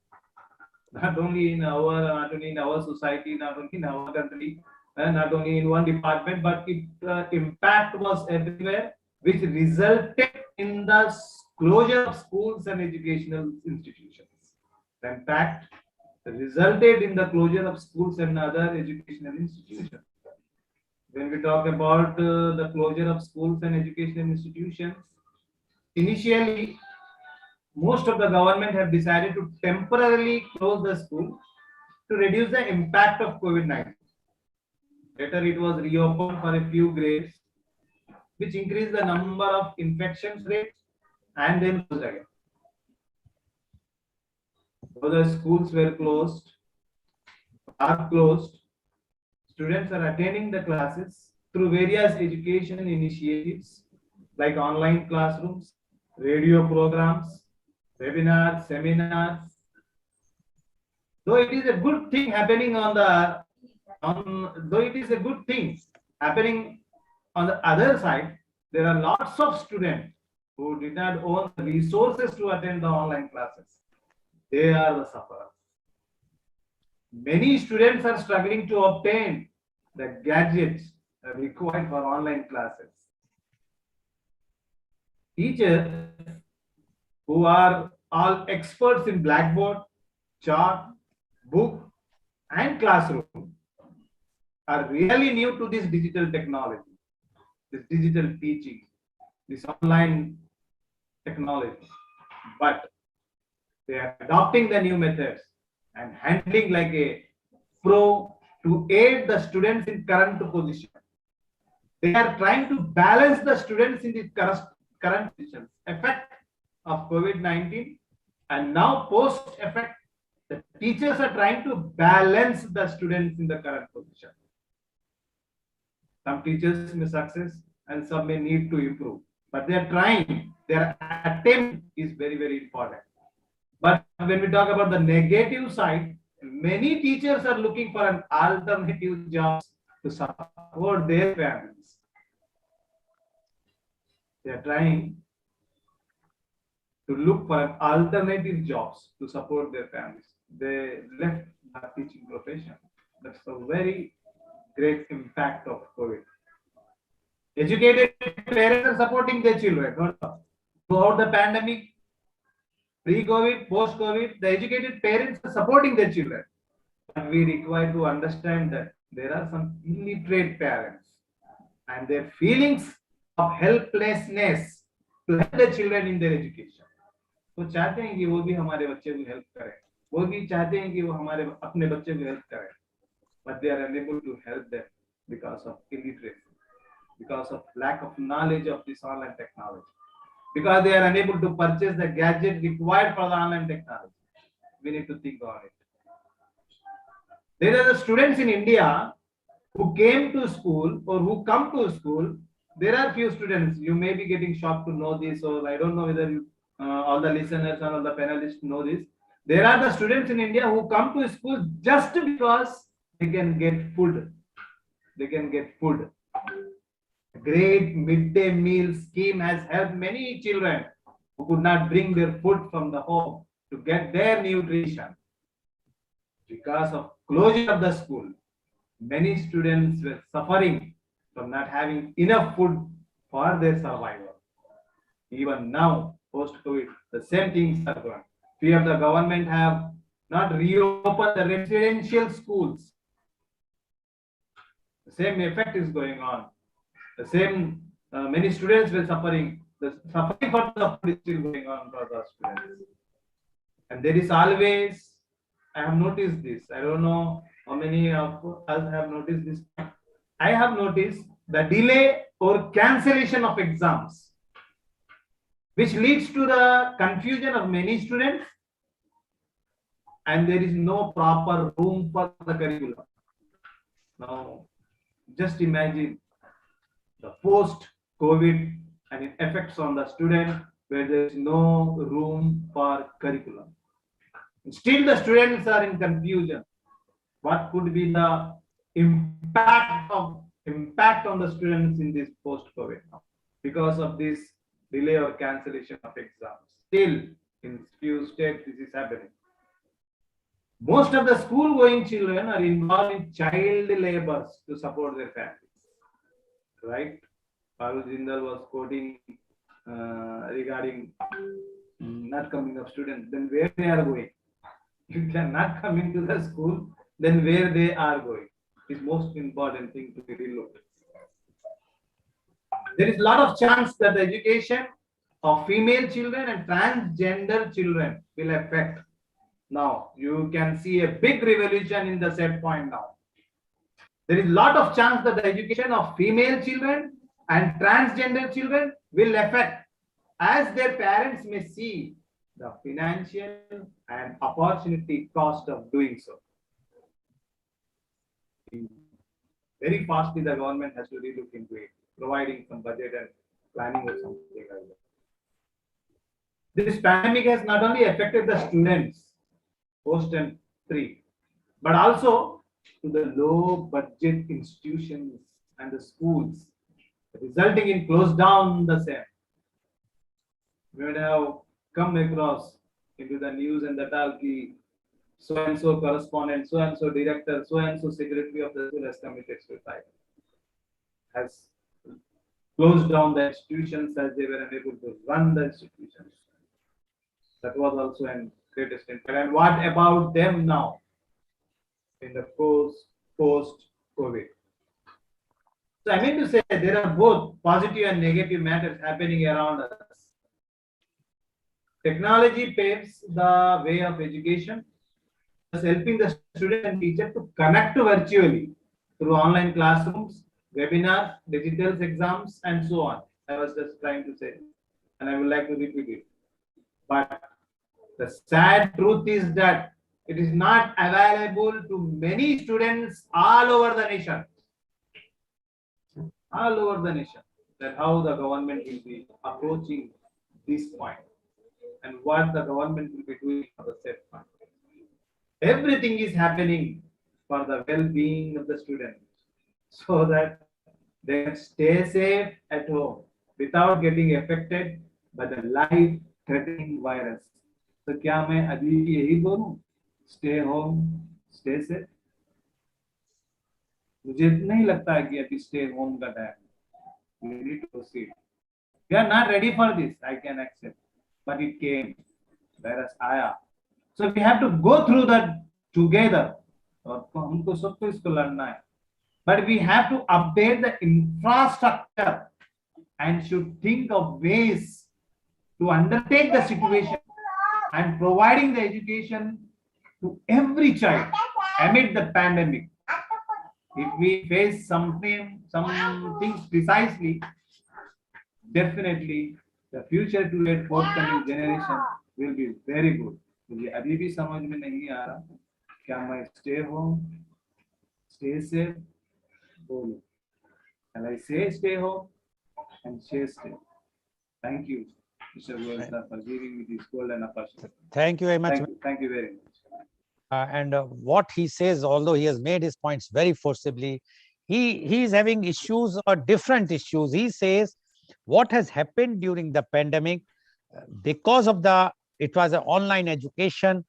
not only in our society, not only in our country, not only in one department, but its impact was everywhere, which resulted in the closure of schools and educational institutions. The impact resulted in the closure of schools and other educational institutions. When we talk about the closure of schools and educational institutions, initially, most of the government have decided to temporarily close the school to reduce the impact of COVID-19. Later, it was reopened for a few grades, which increased the number of infections rates and then closed again. So the schools were closed, are closed. Students are attending the classes through various education initiatives like online classrooms, radio programs, webinars, seminars. Though it is a good thing happening on the other side, there are lots of students who did not own the resources to attend the online classes. They are the sufferers. Many students are struggling to obtain the gadgets required for online classes. Teachers who are all experts in blackboard, chart, book, and classroom are really new to this digital technology, this digital teaching, this online technology. But they are adopting the new methods and handling like a pro to aid the students in current position. They are trying to balance the students in the current positions, effect of COVID-19, and now post effect, the teachers are trying to balance the students in the current position. Some teachers may success and some may need to improve, but they are trying. Their attempt is very, very important. But when we talk about the negative side, many teachers are looking for an alternative job to support their families. They are trying to look for an alternative jobs to support their families. They left the teaching profession. That's a very great impact of COVID. Educated parents are supporting their children. Throughout the pandemic, pre-COVID, post-COVID, the educated parents are supporting their children. But we require to understand that there are some illiterate parents and their feelings of helplessness to help the children in their education. वो चाहते हैं कि वो भी हमारे बच्चे को help करें, वो भी चाहते हैं कि वो हमारे अपने बच्चे को हेल्प करें, but they are unable to help them because of illiteracy, because of lack of knowledge of this online technology, because they are unable to purchase the gadget required for the online technology. We need to think on it. There are the students in India who came to school or who come to school. There are few students, you may be getting shocked to know this, or I don't know whether you, all the listeners and all the panelists know this. There are the students in India who come to school just because they can get food. They can get food. A great midday meal scheme has helped many children who could not bring their food from the home to get their nutrition. Because of closure of the school, many students were suffering from not having enough food for their survival. Even now, post-COVID, the same things are going. We have the government have not reopened the residential schools. The same effect is going on. The same, many students were suffering. The suffering for the food is still going on for the students. And there is always, I have noticed this. I don't know how many of us have noticed this. I have noticed the delay or cancellation of exams, which leads to the confusion of many students, and there is no proper room for the curriculum. Now, just imagine the post-COVID and its effects on the student where there is no room for curriculum. Still, the students are in confusion. What could be the impact on the students in this post-COVID now because of this delay or cancellation of exams? Still, in few states, this is happening. Most of the school-going children are involved in child labors to support their families. Right? Parul Jindal was quoting regarding not coming of students. Then where they are going? If they are not coming to the school, then where they are going is most important thing to be relooked. There is a lot of chance that the education of female children and transgender children will affect. Now you can see a big revolution in the set point now. There is a lot of chance that the education of female children and transgender children will affect, as their parents may see the financial and opportunity cost of doing so. Very fastly, the government has to relook into it, providing some budget and planning or something like that. This pandemic has not only affected the students, post and pre, but also to the low budget institutions and the schools, resulting in close down the same. We would have come across into the news and the talkie so and so correspondent, so and so director, so and so secretary of the school has committed suicide, has closed down the institutions as they were unable to run the institutions. That was also an greatest impact. And what about them now in the post-COVID? So I mean to say there are both positive and negative matters happening around us. Technology paves the way of education, thus helping the student and teacher to connect virtually through online classrooms, webinars, digital exams, and so on. I was just trying to say, and I would like to repeat it. But the sad truth is that it is not available to many students all over the nation. All over the nation. That how the government will be approaching this point and what the government will be doing for the said point. Everything is happening for the well-being of the student so that they can stay safe at home without getting affected by the life-threatening virus. तो क्या मैं अभी यही बोलूं? Stay home, stay safe. मुझे नहीं लगता है कि अभी stay home का time. We need to proceed. We are not ready for this. I can accept, but it came. Virus आया. So we have to go through that together. और हमको सबको इसको लड़ना है. But we have to update the infrastructure and should think of ways to undertake the situation and providing the education to every child amid the pandemic. If we face some things precisely, definitely the future to that forthcoming generation will be very good. मुझे अभी भी समझ में नहीं आ रहा क्या मैं stay home, stay safe बोलूं. And I say stay home and stay safe. Thank you, Mr. Goel, sir, for giving me this golden opportunity. Thank you very much. Thank you very much. And what he says, although he has made his points very forcibly, he is having issues or different issues. He says what has happened during the pandemic, because of it was an online education,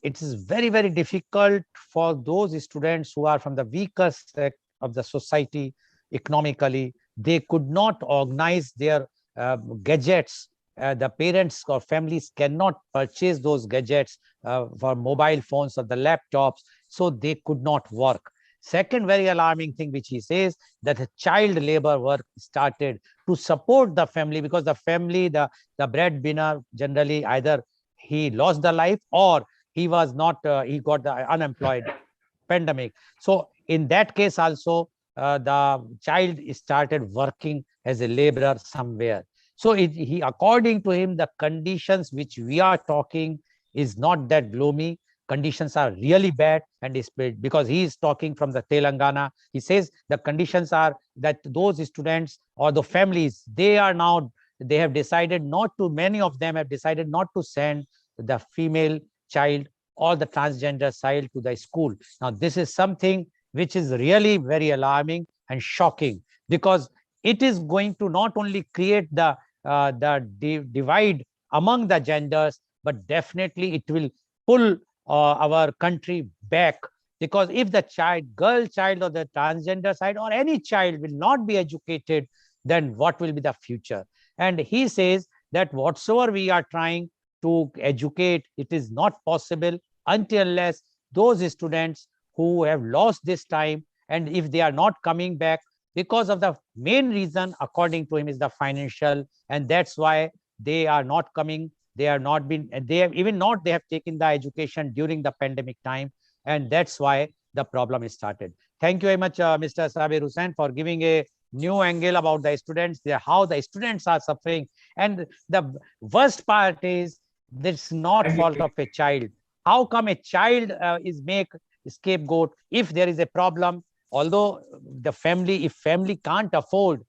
it is very, very difficult for those students who are from the weaker sect of the society economically. They could not organize their gadgets. The parents or families cannot purchase those gadgets for mobile phones or the laptops, so they could not work. Second very alarming thing which he says, that the child labor work started to support the family, because the family, the breadwinner, generally either he lost the life or he was not, he got the unemployed pandemic. So in that case also, the child started working as a laborer somewhere. So according to him, the conditions which we are talking is not that gloomy. Conditions are really bad, and because he is talking from the Telangana, he says the conditions are that those students or the families, they have decided not to, many of them have decided not to send the female child or the transgender child to the school. Now, this is something which is really very alarming and shocking, because it is going to not only create the divide among the genders, but definitely it will pull our country back. Because if the girl child or the transgender side or any child will not be educated, then what will be the future? And he says that whatsoever we are trying to educate, it is not possible until unless those students who have lost this time, and if they are not coming back, because of the main reason according to him is the financial, and that's why they are not coming. They have taken the education during the pandemic time, and that's why the problem is started. Thank you very much, Mr. Sabir Hussain, for giving a new angle about the students, how the students are suffering. And the worst part is, it's not fault of a child. How come a child is make scapegoat if there is a problem? Although if family can't afford,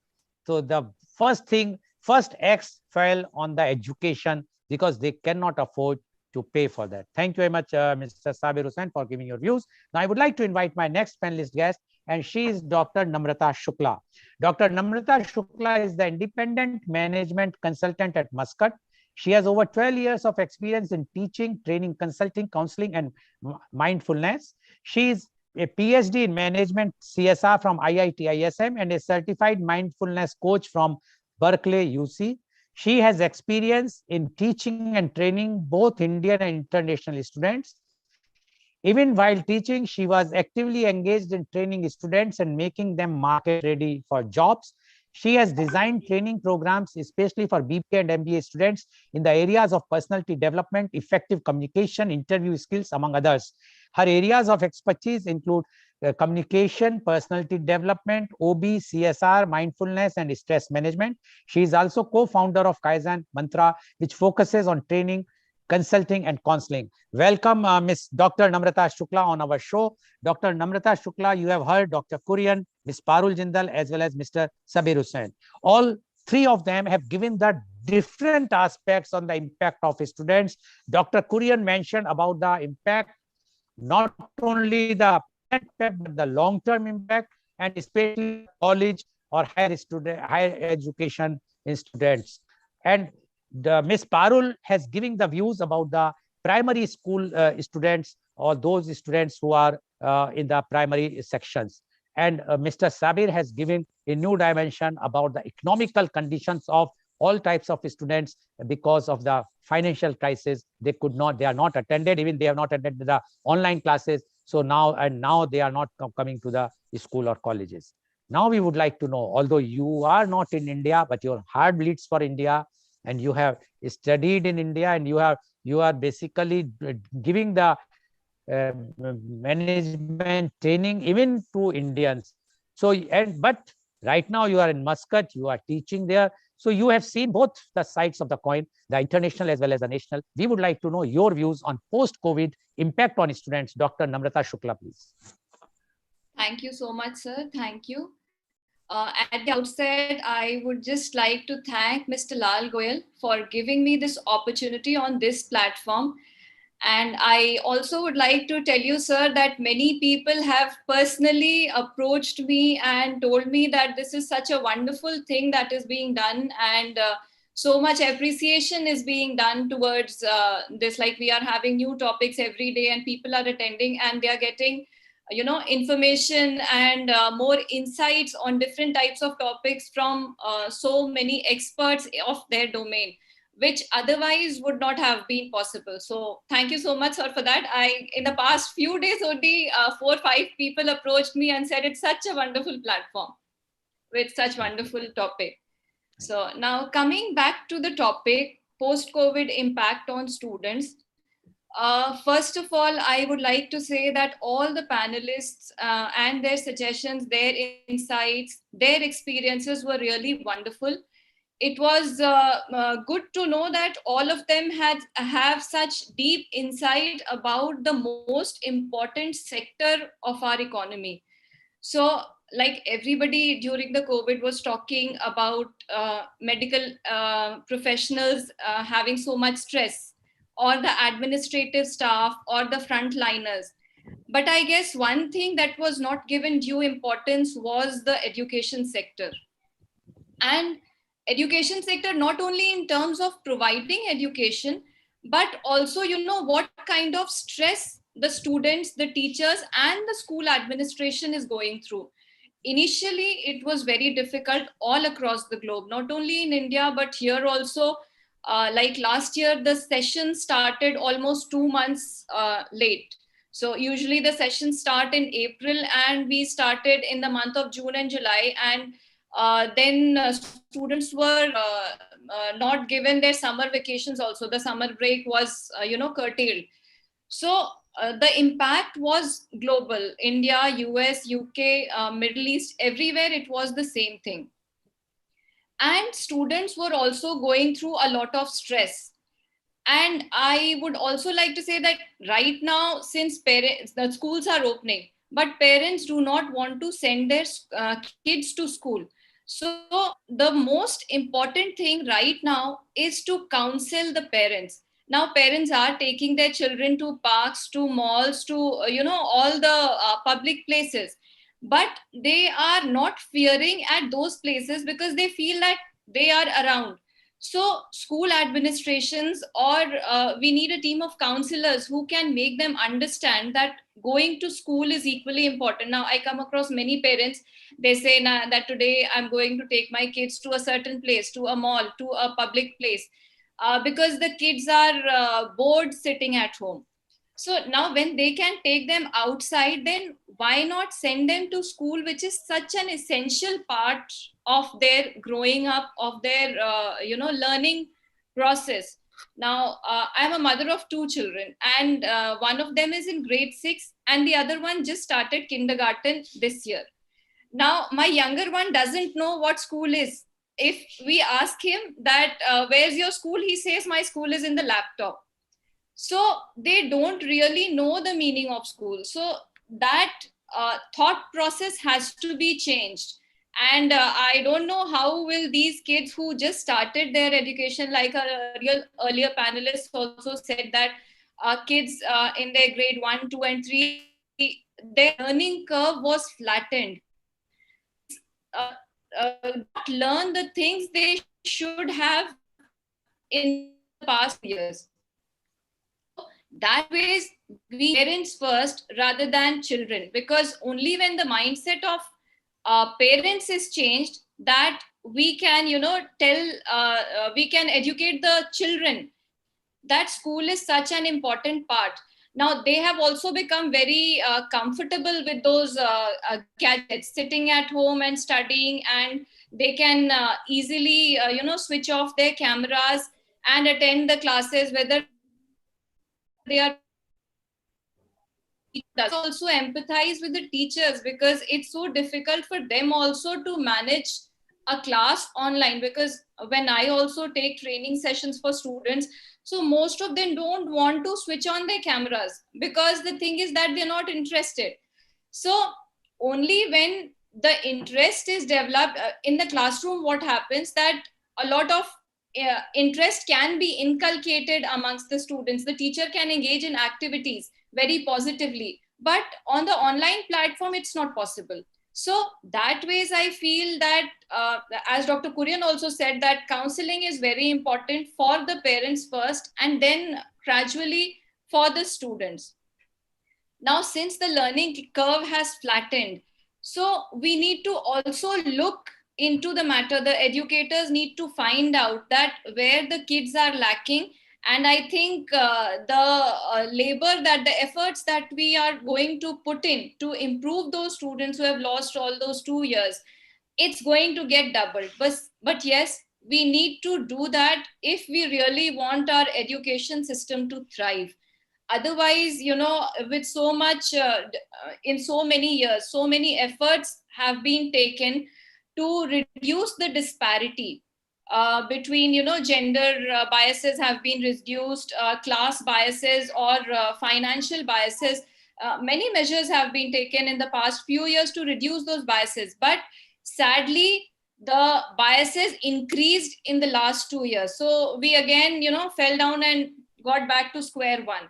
so the first X fell on the education, because they cannot afford to pay for that. Thank you very much, Mr. Sabir Hussain, for giving your views. Now, I would like to invite my next panelist guest, and she is Dr. Namrata Shukla. Dr. Namrata Shukla is the independent management consultant at Muscat. She has over 12 years of experience in teaching, training, consulting, counseling, and mindfulness. She is a PhD in management CSR from IIT ISM and a certified mindfulness coach from Berkeley UC. She has experience in teaching and training both Indian and international students. Even while teaching, she was actively engaged in training students and making them market ready for jobs. She has designed training programs, especially for BBA and MBA students in the areas of personality development, effective communication, interview skills, among others. Her areas of expertise include communication, personality development, OB, CSR, mindfulness, and stress management. She is also co-founder of Kaizen Mantra, which focuses on training, consulting, and counseling. Welcome, Ms. Dr. Namrata Shukla on our show. Dr. Namrata Shukla, you have heard Dr. Kurian, Ms. Parul Jindal, as well as Mr. Sabir Hussain. All three of them have given the different aspects on the impact of students. Dr. Kurian mentioned about the impact, not only the impact, but the long-term impact, and especially college or higher education in students. And the Ms. Parul has given the views about the primary school students, or those students who are in the primary sections. And Mr. Sabir has given a new dimension about the economical conditions of all types of students because of the financial crisis. They are not attended, even they have not attended the online classes. So now they are not coming to the school or colleges. Now we would like to know, although you are not in India, but your heart bleeds for India, and you have studied in India, and you are basically giving the management training even to Indians. So, but right now you are in Muscat, you are teaching there. So you have seen both the sides of the coin, the international as well as the national. We would like to know your views on post-COVID impact on students. Dr. Namrata Shukla, please. Thank you so much, sir. Thank you. At the outset, I would just like to thank Mr. Lal Goel for giving me this opportunity on this platform. And I also would like to tell you, sir, that many people have personally approached me and told me that this is such a wonderful thing that is being done, and so much appreciation is being done towards this. Like, we are having new topics every day, and people are attending, and they are getting information and more insights on different types of topics from so many experts of their domain, which otherwise would not have been possible. So thank you so much, sir, for that. In the past few days only, 4 or 5 people approached me and said it's such a wonderful platform with such wonderful topic. So now coming back to the topic, post-COVID impact on students. First of all, I would like to say that all the panelists and their suggestions, their insights, their experiences were really wonderful. It was good to know that all of them have such deep insight about the most important sector of our economy. So, like, everybody during the COVID was talking about medical professionals having so much stress, or the administrative staff, or the frontliners. But I guess one thing that was not given due importance was the education sector. And education sector, not only in terms of providing education, but also, what kind of stress the students, the teachers, and the school administration is going through. Initially, it was very difficult all across the globe, not only in India, but here also. Like last year, the session started almost 2 months late. So usually the sessions start in April, and we started in the month of June and July. And then students were not given their summer vacations also. The summer break was, curtailed. So the impact was global. India, US, UK, Middle East, everywhere it was the same thing. And students were also going through a lot of stress. And I would also like to say that right now, since the schools are opening, but parents do not want to send their kids to school. So the most important thing right now is to counsel the parents. Now parents are taking their children to parks, to malls, to all the public places, but they are not fearing at those places because they feel that they are around. So school administrations, or we need a team of counselors who can make them understand that going to school is equally important. Now, I come across many parents, they say that today I'm going to take my kids to a certain place, to a mall, to a public place, because the kids are bored sitting at home. So now when they can take them outside, then why not send them to school, which is such an essential part of their growing up, of their, learning process. Now, I'm a mother of two children, and one of them is in grade 6 and the other one just started kindergarten this year. Now, my younger one doesn't know what school is. If we ask him that, where's your school? He says, my school is in the laptop. So they don't really know the meaning of school. So that thought process has to be changed. And I don't know how will these kids who just started their education, like a real earlier panelist also said that kids in their grade 1, 2, and 3, their learning curve was flattened. Uh, learn the things they should have in the past years. That ways we parents first rather than children, because only when the mindset of parents is changed, that we can we can educate the children that school is such an important part. Now they have also become very comfortable with those gadgets, sitting at home and studying, and they can easily switch off their cameras and attend the classes, whether they are also empathize with the teachers, because it's so difficult for them also to manage a class online. Because when I also take training sessions for students, so most of them don't want to switch on their cameras, because the thing is that they're not interested. So only when the interest is developed in the classroom, what happens that a lot of interest can be inculcated amongst the students. The teacher can engage in activities very positively, but on the online platform it's not possible. So that ways I feel that as Dr. Kurian also said, that counseling is very important for the parents first, and then gradually for the students. Now, since the learning curve has flattened, so we need to also look into the matter. The educators need to find out that where the kids are lacking. And I think the labor, that the efforts that we are going to put in to improve those students who have lost all those 2 years, it's going to get doubled. But yes, we need to do that if we really want our education system to thrive. Otherwise, with so much in so many years, so many efforts have been taken to reduce the disparity between, gender biases have been reduced, class biases, or financial biases. Many measures have been taken in the past few years to reduce those biases, but sadly the biases increased in the last 2 years. So we again fell down and got back to square one.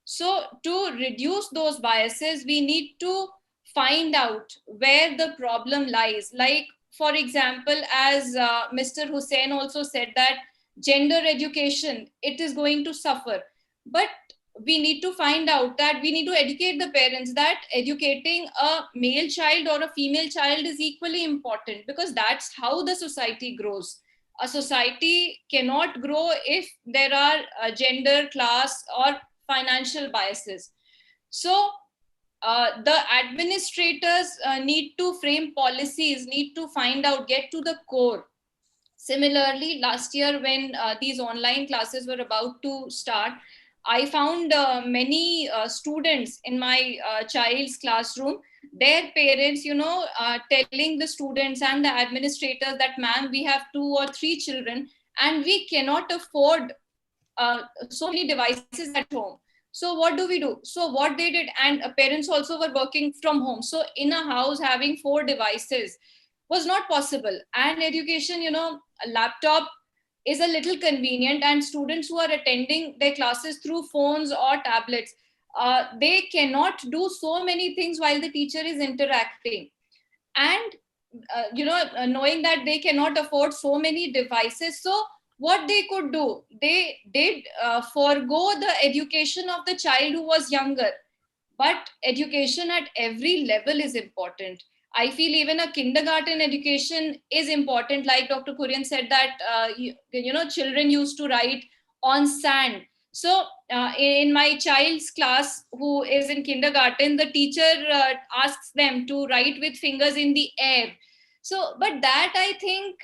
So to reduce those biases, we need to find out where the problem lies. Like, for example, as Mr. Hussain also said, that gender education, it is going to suffer. But we need to find out that we need to educate the parents that educating a male child or a female child is equally important, because that's how the society grows. A society cannot grow if there are gender, class, or financial biases. So the administrators need to frame policies, need to find out, get to the core. Similarly, last year when these online classes were about to start, I found many students in my child's classroom, their parents, telling the students and the administrators that, ma'am, we have 2 or 3 children and we cannot afford so many devices at home. So what do we do? So what they did, and parents also were working from home. So in a house having 4 devices was not possible. And education, a laptop is a little convenient, and students who are attending their classes through phones or tablets, they cannot do so many things while the teacher is interacting. And knowing that they cannot afford so many devices, so what they could do, they did forego the education of the child who was younger. But education at every level is important. I feel even a kindergarten education is important. Like Dr. Kurian said that, children used to write on sand. So in my child's class, who is in kindergarten, the teacher asks them to write with fingers in the air. So, but that I think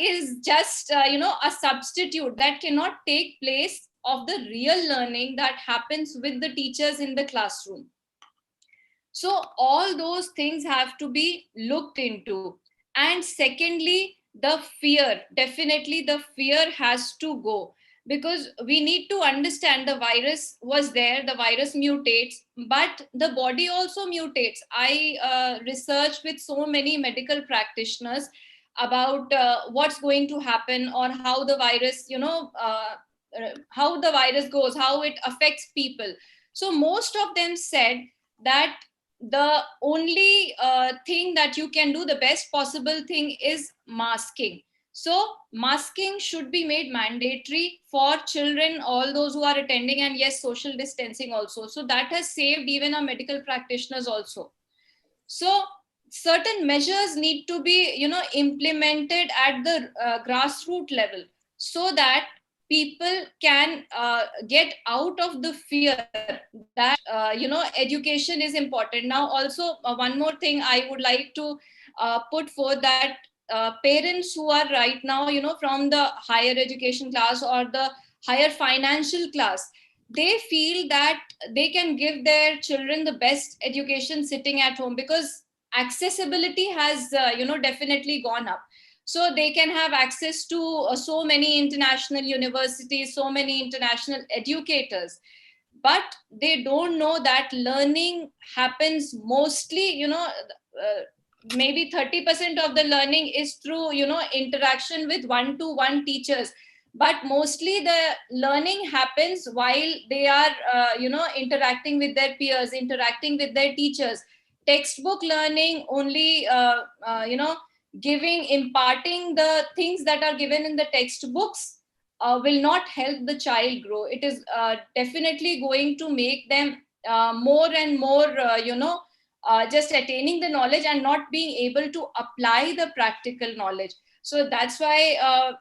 is just, a substitute that cannot take place of the real learning that happens with the teachers in the classroom. So all those things have to be looked into. And secondly, the fear, definitely the fear has to go, because we need to understand the virus was there, the virus mutates, but the body also mutates. I researched with so many medical practitioners about what's going to happen, or how the virus, how the virus goes, how it affects people. So most of them said that the only thing that you can do, the best possible thing, is masking. So masking should be made mandatory for children, all those who are attending, and yes, social distancing also. So that has saved even our medical practitioners also. So certain measures need to be, implemented at the grassroots level, so that people can get out of the fear that education is important. Now also, one more thing I would like to put forth, that parents who are right now, from the higher education class or the higher financial class, they feel that they can give their children the best education sitting at home, because accessibility has definitely gone up. So they can have access to so many international universities, so many international educators, but they don't know that learning happens mostly, maybe 30% of the learning is through, interaction with one-to-one teachers, but mostly the learning happens while they are interacting with their peers, interacting with their teachers. Textbook learning only, imparting the things that are given in the textbooks will not help the child grow. It is definitely going to make them more and more, just attaining the knowledge and not being able to apply the practical knowledge. So that's why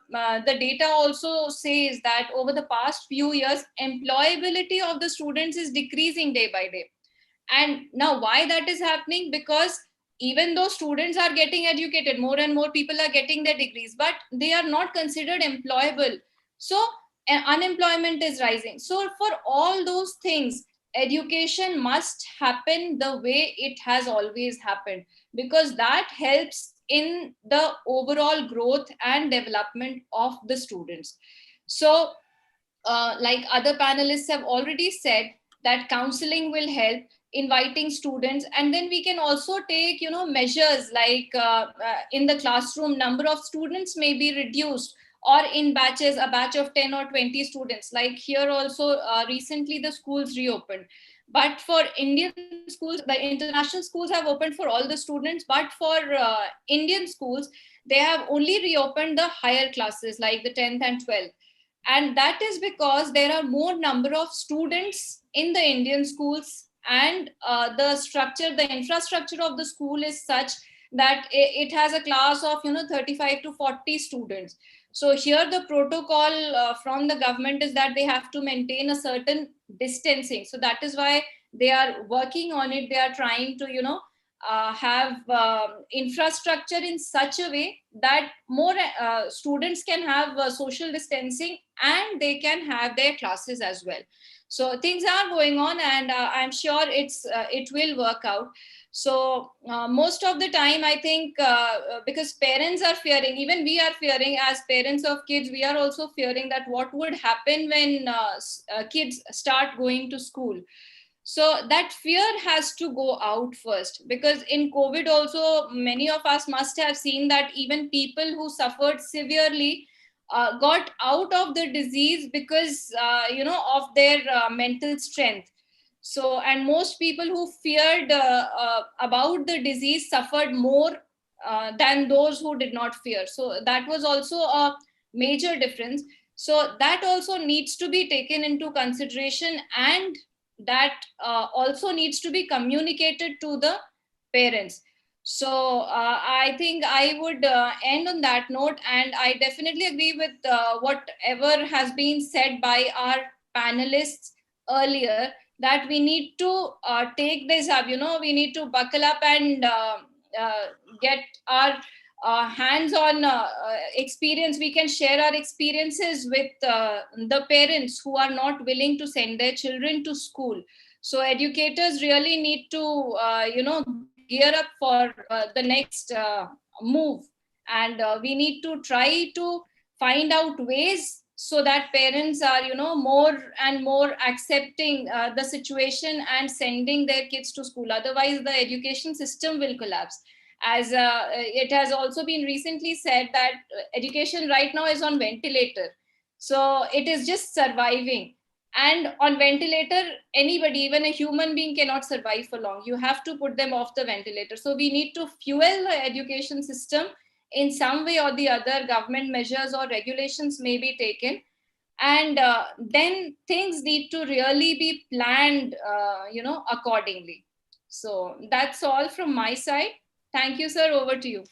the data also says that over the past few years, employability of the students is decreasing day by day. And now why that is happening? Because even though students are getting educated, more and more people are getting their degrees, but they are not considered employable. So unemployment is rising. So for all those things, education must happen the way it has always happened, because that helps in the overall growth and development of the students. So like other panelists have already said, that counseling will help, inviting students, and then we can also take measures like in the classroom number of students may be reduced, or in batches, a batch of 10 or 20 students. Like here also, recently the schools reopened, but for Indian schools, the international schools have opened for all the students, but for Indian schools, they have only reopened the higher classes like the 10th and 12th. And that is because there are more number of students in the Indian schools, and the infrastructure of the school is such that it has a class of 35 to 40 students. So here the protocol from the government is that they have to maintain a certain distancing. So that is why they are working on it. They are trying to have infrastructure in such a way that more students can have social distancing, and they can have their classes as well. So things are going on, and I'm sure it will work out. So most of the time, I think, because parents are fearing, even we are fearing as parents of kids, we are also fearing that what would happen when kids start going to school. So that fear has to go out first, because in COVID also, many of us must have seen that even people who suffered severely got out of the disease because of their mental strength. So, and most people who feared about the disease suffered more than those who did not fear. So that was also a major difference. So that also needs to be taken into consideration, and that also needs to be communicated to the parents. So I think I would end on that note, and I definitely agree with whatever has been said by our panelists earlier, that we need to take this up, we need to buckle up and get our hands-on experience. We can share our experiences with the parents who are not willing to send their children to school. So educators really need to, gear up for the next move, and we need to try to find out ways so that parents are, more and more accepting the situation and sending their kids to school. Otherwise, the education system will collapse. As it has also been recently said that education right now is on ventilator, so it is just surviving. And on ventilator, anybody, even a human being, cannot survive for long. You have to put them off the ventilator. So we need to fuel the education system in some way or the other. Government measures or regulations may be taken, and then things need to really be planned accordingly. So that's all from my side. Thank you, sir. Over to you.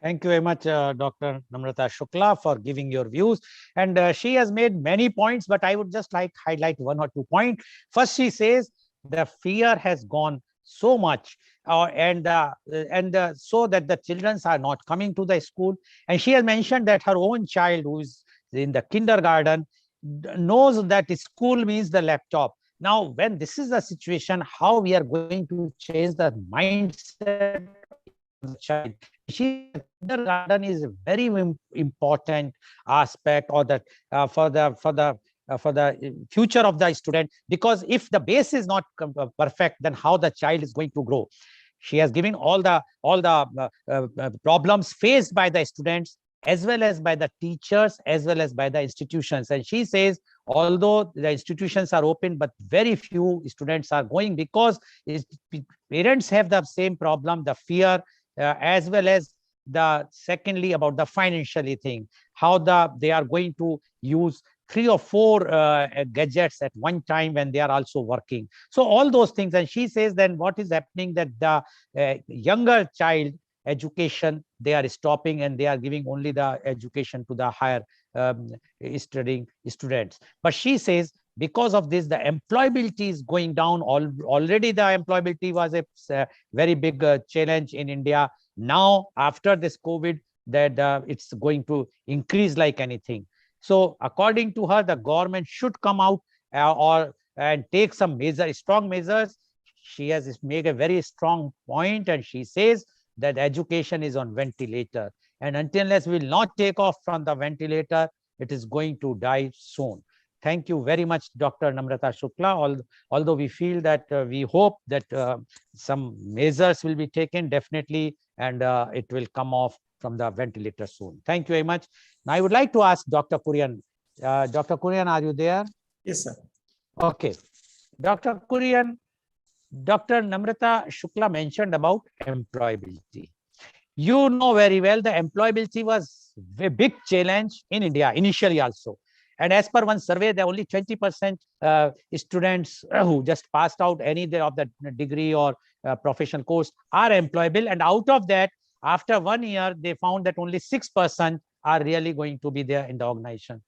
Thank you very much, Dr. Namrata Shukla, for giving your views. And she has made many points, but I would just like highlight 1 or 2 points. First, she says the fear has gone so much, and so that the children are not coming to the school. And she has mentioned that her own child, who is in the kindergarten, knows that school means the laptop. Now, when this is the situation, how we are going to change the mindset of the child? Kindergarten is a very important aspect, or that for the future of the student, because if the base is not perfect, then how the child is going to grow? She has given all the problems faced by the students, as well as by the teachers, as well as by the institutions. And she says, although the institutions are open, but very few students are going, because parents have the same problem, the fear, as well as secondly about the financially thing, how they are going to use 3 or 4 gadgets at one time when they are also working. So all those things. And she says then what is happening, that the younger child education, they are stopping, and they are giving only the education to the higher studying students. But she says because of this, the employability is going down. Already the employability was a very big challenge in India. Now, after this COVID, that it's going to increase like anything. So according to her, the government should come out and take some strong measures. She has made a very strong point, and she says that education is on ventilator. And unless we will not take off from the ventilator, it is going to die soon. Thank you very much, Dr. Namrata Shukla. Although we feel that we hope that some measures will be taken, definitely, and it will come off from the ventilator soon. Thank you very much. Now I would like to ask Dr. Kurian. Dr. Kurian, are you there? Yes, sir. Okay. Dr. Kurian, Dr. Namrata Shukla mentioned about employability. You know very well the employability was a big challenge in India initially also. And as per one survey, there are only 20% students who just passed out any of the degree or professional course are employable. And out of that, after 1 year, they found that only 6% are really going to be there in the organization.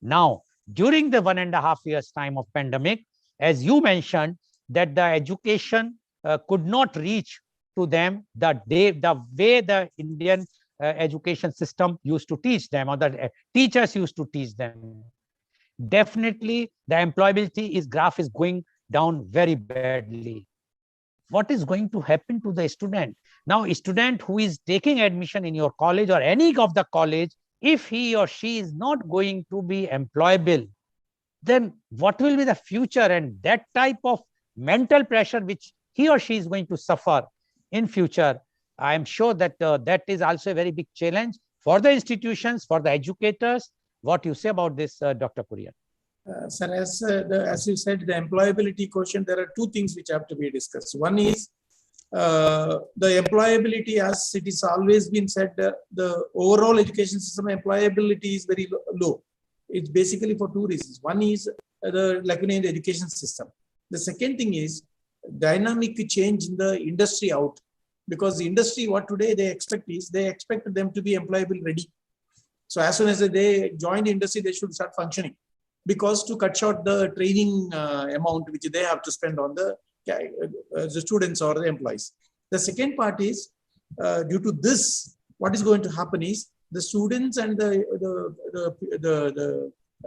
Now, during the 1.5 years time of pandemic, as you mentioned, that the education could not reach to them the way the Indian education system used to teach them, or the teachers used to teach them. Definitely, the employability graph is going down very badly. What is going to happen to the student? Now, a student who is taking admission in your college or any of the college, if he or she is not going to be employable, then what will be the future? And that type of mental pressure which he or she is going to suffer in future, I am sure that that is also a very big challenge for the institutions, for the educators. What you say about this, Dr. Kurian? Sir, as you said, the employability quotient, there are 2 things which have to be discussed. One is the employability, as it is always been said, the overall education system employability is very low. It's basically for two reasons. One is the lacuna in the education system. The second thing is dynamic change in the industry out, because the industry, what today they expect is, they expect them to be employable ready. So as soon as they join the industry, they should start functioning, because to cut short the training amount which they have to spend on the students or the employees. The second part is due to this, what is going to happen is the students and the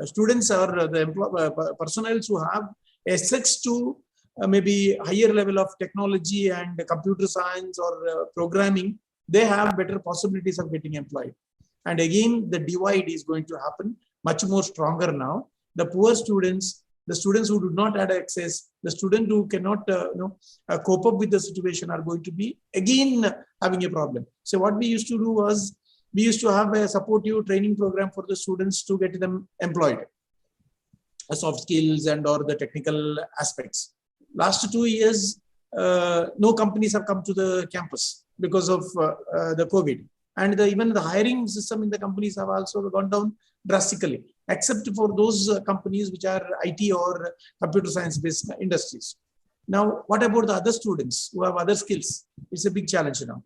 students or the personnel who have access to maybe higher level of technology and computer science or programming, they have better possibilities of getting employed. And again, the divide is going to happen much more stronger now. The poor students, the students who do not have access, the students who cannot cope up with the situation are going to be again having a problem. So what we used to do was, we used to have a supportive training program for the students to get them employed, soft skills and or the technical aspects. Last 2 years, no companies have come to the campus because of the COVID. And even the hiring system in the companies have also gone down drastically, except for those companies which are IT or computer science based industries. Now, what about the other students who have other skills? It's a big challenge now.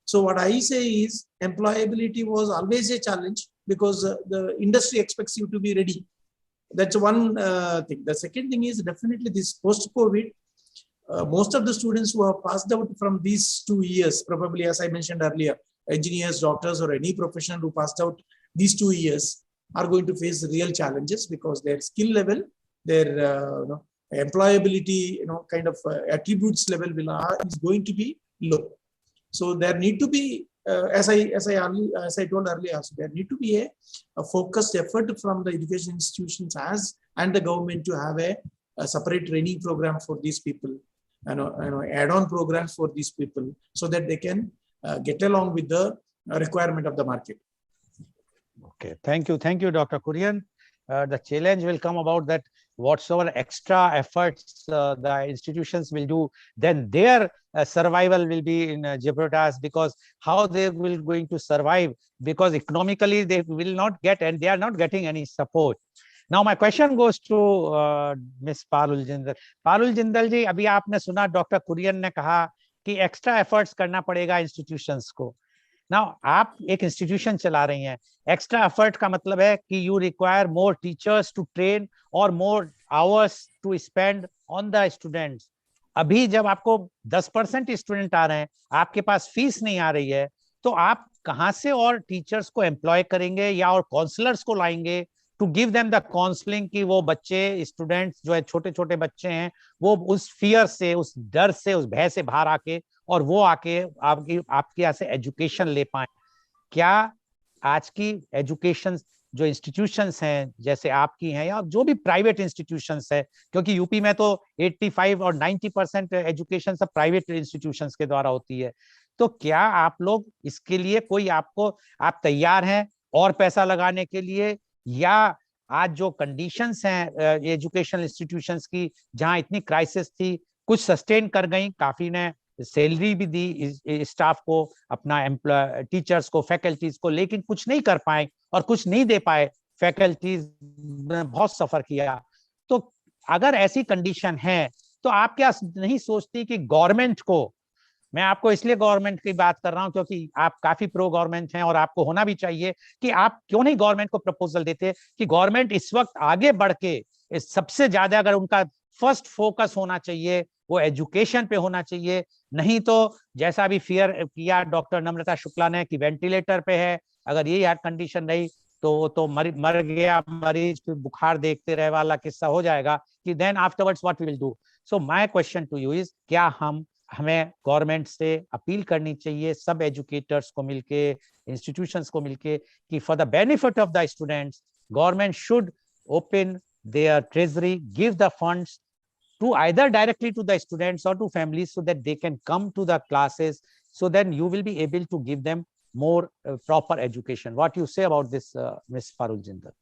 So what I say is, employability was always a challenge because the industry expects you to be ready. That's one thing. The second thing is definitely this post-COVID, most of the students who have passed out from these 2 years, probably as I mentioned earlier, engineers, doctors, or any professional who passed out these 2 years are going to face real challenges, because their skill level, their employability, kind of attributes level is going to be low. So there need to be, as I told earlier, there need to be a focused effort from the education institutions and the government to have a separate training program for these people, add-on programs for these people, so that they can get along with the requirement of the market. Okay, thank you, Dr. Kurian. The challenge will come about that whatsoever extra efforts the institutions will do, then their survival will be in jeopardized, because how they will going to survive, because economically they will not get, and they are not getting any support. Now my question goes to Miss Parul Jindal. Parul Jindal ji, अभी आपने सुना doctor Kurien ने कहा कि extra efforts करना पड़ेगा institutions को. Now, आप एक इंस्टीट्यूशन चला रही हैं, एक्स्ट्रा एफर्ट का मतलब है कि you require more teachers to train और more hours to spend on the students. अभी जब आपको 10% स्टूडेंट आ रहे हैं, आपके पास फीस नहीं आ रही है, तो आप कहां से और टीचर्स को एम्प्लॉय करेंगे या और काउंसलर्स को लाएंगे to give them the counselling, कि वो बच्चे, स्टूडेंट्स जो है, छोटे छोटे बच्चे हैं, वो उस फियर से, उस डर से, उस भय से बाहर आके और वो आके आपके यहाँ से एजुकेशन ले पाए. क्या आज की एजुकेशन जो इंस्टीट्यूशंस हैं, जैसे आपकी हैं या जो भी प्राइवेट इंस्टीट्यूशंस है, क्योंकि यूपी में तो 85 और 90% एजुकेशन सब प्राइवेट इंस्टीट्यूशंस के द्वारा होती है, तो क्या आप लोग इसके लिए आप तैयार हैं और पैसा लगाने के लिए, या आज जो कंडीशंस हैं एजुकेशनल इंस्टीट्यूशंस की, जहां इतनी क्राइसिस थी, कुछ सस्टेन कर गई, काफी ने सैलरी भी दी स्टाफ को, अपना टीचर्स को, फैकल्टीज को, लेकिन कुछ नहीं कर पाए और कुछ नहीं दे पाए, फैकल्टीज ने बहुत सफर किया. तो अगर ऐसी कंडीशन है, तो आप क्या नहीं सोचती कि गवर्नमेंट को, मैं आपको इसलिए गवर्नमेंट की बात कर रहा हूं क्योंकि आप काफी प्रो गवर्नमेंट हैं और आपको होना भी चाहिए, कि आप क्यों नहीं गवर्नमेंट को प्रपोजल देते कि गवर्नमेंट इस वक्त आगे बढ़ के सबसे ज्यादा, अगर उनका फर्स्ट फोकस होना चाहिए वो एजुकेशन पे होना चाहिए, नहीं तो जैसा अभी फियर किया डॉक्टर नम्रता शुक्ला ने कि वेंटिलेटर पे है, अगर ये यार कंडीशन रही तो मर गया मरीज, फिर बुखार देखते रहे वाला किस्सा हो जाएगा, कि then afterwards what we will do. So my question to you is, क्या हमें गवर्नमेंट से अपील करनी चाहिए, सब एजुकेटर्स को मिलके, इंस्टीट्यूशंस को मिलके, कि for the benefit of the students government should open their treasury, give the funds to either directly to the students or to families, so that they can come to the classes, so then you will be able to give them more proper education. What you say about this, Miss Parul Jindal?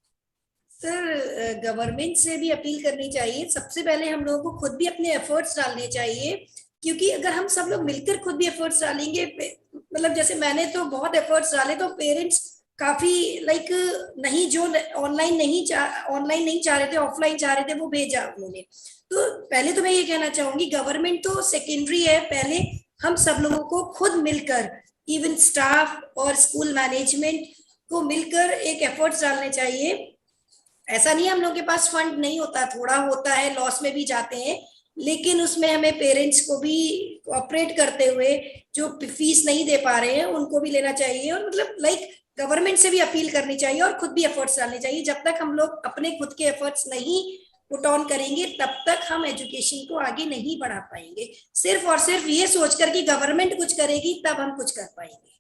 Sir, government से भी appeal करनी चाहिए. सबसे पहले हम लोगों को खुद भी अपने एफर्ट्स डालने चाहिए, क्योंकि अगर हम सब लोग मिलकर खुद भी एफर्ट्स डालेंगे, मतलब जैसे मैंने तो बहुत एफर्ट्स डाले, तो पेरेंट्स काफी लाइक नहीं, जो ऑनलाइन नहीं चाह रहे थे, ऑफलाइन चाह रहे थे, वो भेजा उन्होंने। तो पहले तो मैं ये कहना चाहूंगी, गवर्नमेंट तो सेकेंडरी है, पहले हम सब लोगों को खुद मिलकर, इवन स्टाफ और स्कूल मैनेजमेंट को मिलकर एक एफर्ट्स डालने चाहिए। ऐसा नहीं है हम लोगों के पास फंड नहीं होता, थोड़ा होता है, लॉस में भी जाते हैं, लेकिन उसमें हमें पेरेंट्स को भी कोऑपरेट करते हुए, जो फीस नहीं दे पा रहे हैं उनको भी लेना चाहिए, और मतलब लाइक गवर्नमेंट से भी अपील करनी चाहिए और खुद भी एफर्ट्स डालने चाहिए। जब तक हम लोग अपने खुद के एफर्ट्स नहीं पुट ऑन करेंगे, तब तक हम एजुकेशन को आगे नहीं बढ़ा पाएंगे। सिर्फ और सिर्फ ये सोचकर कि गवर्नमेंट कुछ करेगी तब हम कुछ कर पाएंगे।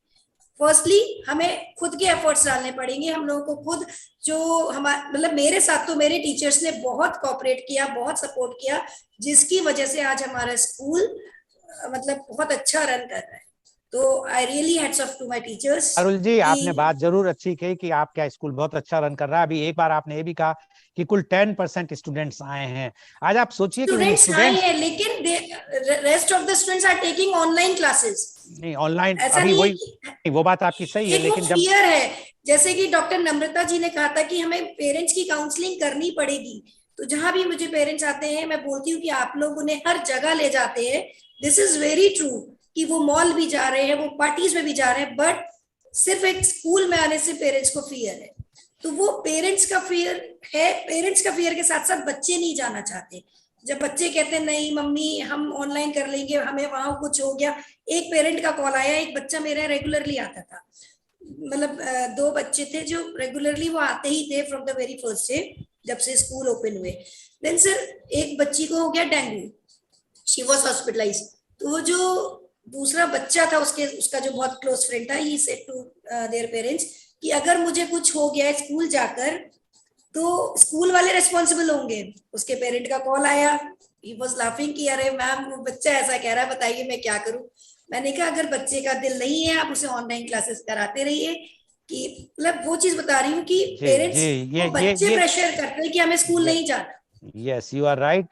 फर्स्टली हमें खुद के एफर्ट्स डालने पड़ेंगे, हम लोगों को खुद, जो हमारे मतलब मेरे साथ तो मेरे टीचर्स ने बहुत कोऑपरेट किया, बहुत सपोर्ट किया, जिसकी वजह से आज हमारा स्कूल मतलब बहुत अच्छा रन कर रहा है। तो I really hats off to my teachers. Arul ji, आपने बात जरूर अच्छी कही कि आपका स्कूल बहुत अच्छा रन कर रहा है। अभी एक बार आपने ये भी कहा कि कुल 10% स्टूडेंट्स आए हैं। आज आप सोचिए कि स्टूडेंट्स आए हैं, लेकिन rest of the students are taking online classes. नहीं, ऑनलाइन ऐसा अभी नहीं है वही, वो बात आपकी सही है, एक वो लेकिन जब फियर है, जैसे कि डॉक्टर नम्रता जी ने कहा था कि हमें पेरेंट्स की काउंसलिंग करनी पड़ेगी। तो जहां भी मुझे पेरेंट्स आते हैं, मैं बोलती हूँ कि आप लोग उन्हें हर जगह ले जाते हैं। दिस इज वेरी ट्रू कि वो मॉल भी जा रहे हैं, वो पार्टीज में भी जा रहे हैं, बट सिर्फ एक स्कूल में आने से पेरेंट्स को फियर है। तो वो पेरेंट्स का फियर है, पेरेंट्स का फियर के साथ साथ बच्चे नहीं जाना चाहते। जब बच्चे कहते हैं नहीं मम्मी हम ऑनलाइन कर लेंगे, हमें वहां कुछ हो गया। एक पेरेंट का कॉल आया, एक बच्चा मेरा रेगुलरली आता था, मतलब 2 बच्चे थे जो रेगुलरली वो आते ही थे from the very first day जब से स्कूल ओपन हुए। देन सर एक बच्ची को हो गया डेंगू, शी वाज हॉस्पिटलाइज। तो वो जो दूसरा बच्चा था उसका जो बहुत क्लोज फ्रेंड था, he said to their parents कि अगर मुझे कुछ हो गया है स्कूल जाकर तो स्कूल वाले रिस्पॉन्सिबल होंगे। उसके पेरेंट का कॉल आया, ही वाज लाफिंग कि अरे मैम वो बच्चा ऐसा कह रहा है, बताइए मैं क्या करूं। मैंने कहा अगर बच्चे का दिल नहीं है आप उसे ऑनलाइन क्लासेस कराते रहिए। कि मतलब वो चीज बता रही हूँ कि पेरेंट्स को बच्चे प्रेशर करते हैं कि हमें स्कूल नहीं जाना। Yes, you are right.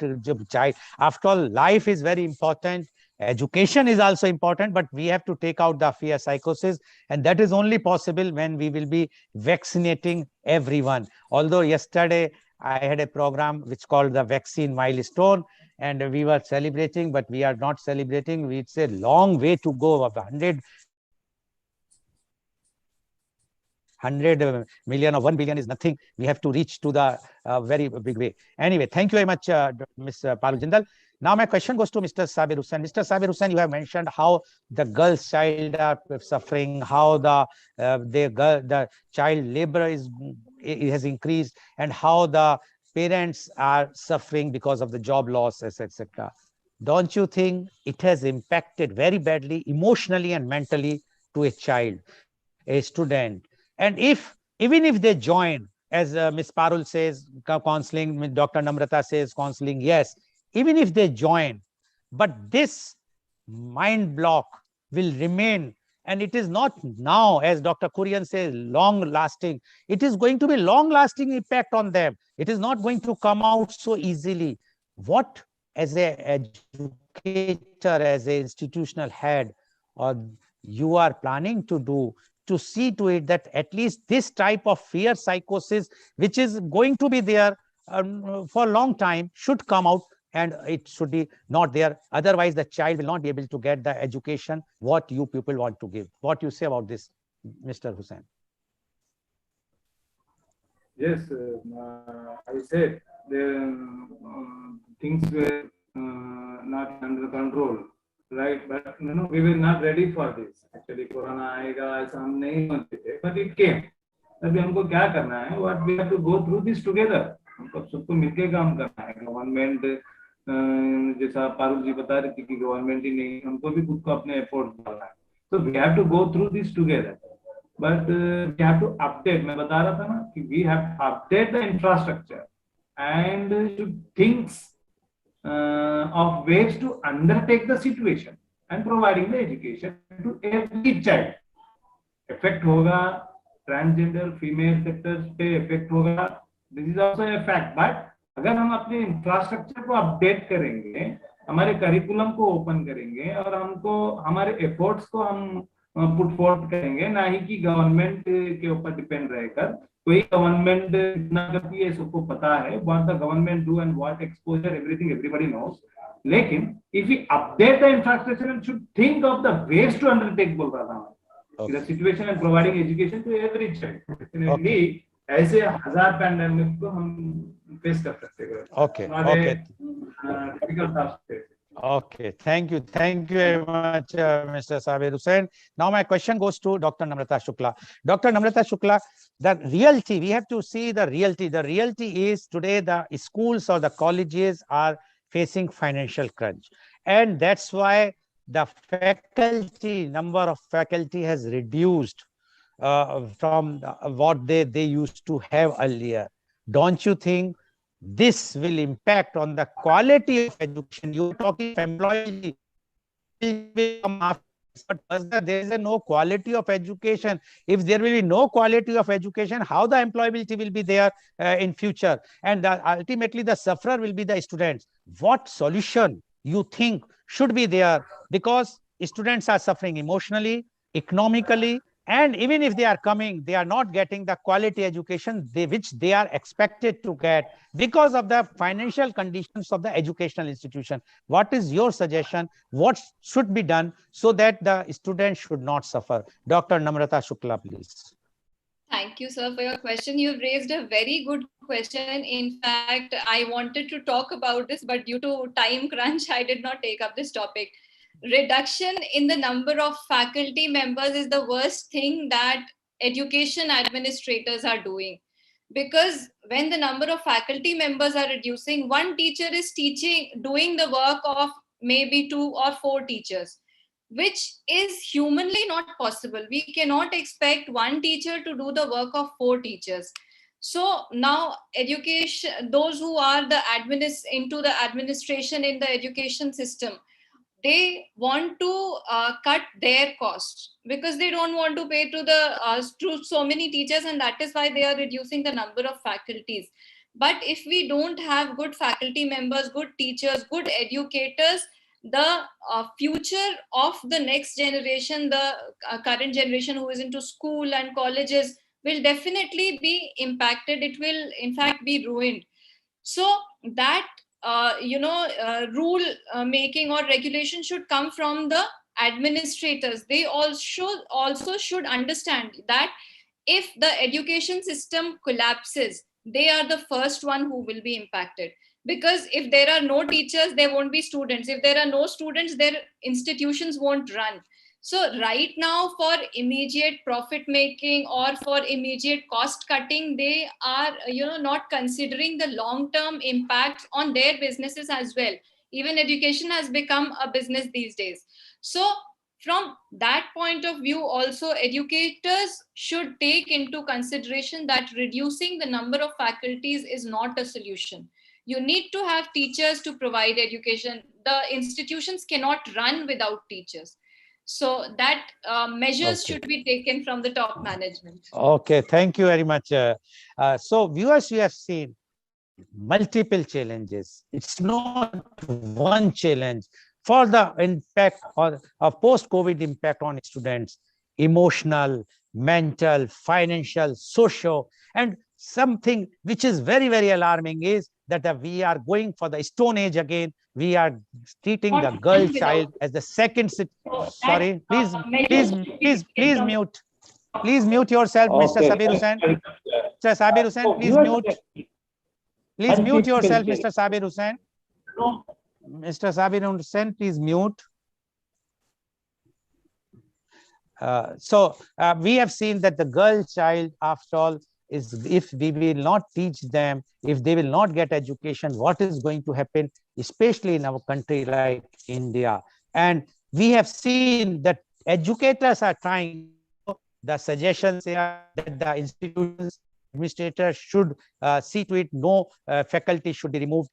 After all, life is very important. Education is also important, but we have to take out the fear psychosis, and that is only possible when we will be vaccinating everyone. Although yesterday I had a program which called the vaccine milestone, and we were celebrating, but we are not celebrating. It's a long way to go. 100 million or 1 billion is nothing. We have to reach to the very big way. Anyway, thank you very much, Ms. Parul Jindal. Now my question goes to Mr. Sabir Hussain. Mr. Sabir Hussain, you have mentioned how the girls' child are suffering, how the child labor has increased, and how the parents are suffering because of the job loss, etc. Don't you think it has impacted very badly emotionally and mentally to a child, a student? And even if they join, as Ms. Parul says, counseling, Dr. Namrata says counseling, yes, even if they join, but this mind block will remain. And it is not now, as Dr. Kurian says, long lasting. It is going to be long lasting impact on them. It is not going to come out so easily. What, as an educator, as an institutional head, or you are planning to do to see to it that at least this type of fear psychosis, which is going to be there for a long time, should come out, and it should be not there. Otherwise, the child will not be able to get the education what you people want to give. What you say about this, Mr. Hussain? Yes, I said the things were not under control, right? But we were not ready for this. Actually, Corona आएगा ऐसा हम नहीं सोचते थे, but it came. अभी हमको क्या करना है? What we have to go through this together. हमको सबको मिलके काम करना है. Government जैसा पारुल जी बता रही थी कि गवर्नमेंट ही नहीं, हमको भी खुद को अपने एफर्ट डालना है. So we have to go through this together. But we have to update. मैं बता रहा था ना कि we have to update the infrastructure and to think of ways to undertake the situation and providing the education to every child. Effect होगा transgender female sectors पे effect होगा. This is also a fact. But अगर हम अपने infrastructure को update करेंगे, हमारे curriculum को ओपन करेंगे और हमको हमारे एफर्ट्स को हम पुट फोर्थ करेंगे, ना ही कि गवर्नमेंट के ऊपर डिपेंड रहकर कोई गवर्नमेंट कितना करती है सबको पता है, what the government do and what exposure everything everybody knows. लेकिन if we update the infrastructure and should think of the ways to undertake, बोल रहा था the situation and providing education to every child. Definitely ऐसे हजार pandemic को हम face कर सकते हैं. Okay, okay. Difficult task. Okay, thank you very much, Mr. Sabir Hussain. Now my question goes to Dr. Namrata Shukla. Dr. Namrata Shukla, the reality, we have to see the reality. The reality is today the schools or the colleges are facing financial crunch. And that's why the faculty, number of faculty has reduced from what they used to have earlier. Don't you think this will impact on the quality of education? You are talking of employee will come after, but there is no quality of education. If there will be no quality of education, how the employability will be there in future? And ultimately the sufferer will be the students. What solution you think should be there? Because students are suffering emotionally, economically, and even if they are coming, they are not getting the quality education which they are expected to get because of the financial conditions of the educational institution. What is your suggestion? What should be done so that the students should not suffer? Dr. Namrata Shukla, please. Thank you, sir, for your question. You've raised a very good question. In fact, I wanted to talk about this, but due to time crunch, I did not take up this topic. Reduction in the number of faculty members is the worst thing that education administrators are doing. Because when the number of faculty members are reducing, one teacher is doing the work of maybe 2 or 4 teachers, which is humanly not possible. We cannot expect one teacher to do the work of 4 teachers. So now education, those who are into the administration in the education system, they want to cut their costs because they don't want to pay to so many teachers, and that is why they are reducing the number of faculties. But if we don't have good faculty members, good teachers, good educators, the future of the next generation, the current generation who is into school and colleges, will definitely be impacted. It will in fact be ruined. So that rule making or regulation should come from the administrators. They also should understand that if the education system collapses, they are the first one who will be impacted. Because if there are no teachers, there won't be students. If there are no students, their institutions won't run. So right now, for immediate profit making or for immediate cost cutting, they are not considering the long term impacts on their businesses as well. Even education has become a business these days. So from that point of view, also educators should take into consideration that reducing the number of faculties is not a solution. You need to have teachers to provide education. The institutions cannot run without teachers. So that measures should be taken from the top management. Okay, thank you very much. So viewers, we have seen multiple challenges. It's not one challenge. For the impact or post-COVID impact on students, emotional, mental, financial, social, and something which is very, very alarming is that we are going for the Stone Age again. We are treating the girl child as the second. Sorry, please mute. Please mute yourself, Mr. Sabir Hussain. Mr. Sabir Hussain, please mute. Please mute yourself, Mr. Sabir Hussain. Mr. Sabir Hussain, please mute. We have seen that the girl child, after all, is if we will not teach them, if they will not get education, what is going to happen, especially in our country like India. And we have seen that educators are trying, the suggestions are that the institutions, administrators should see to it no faculty should be removed.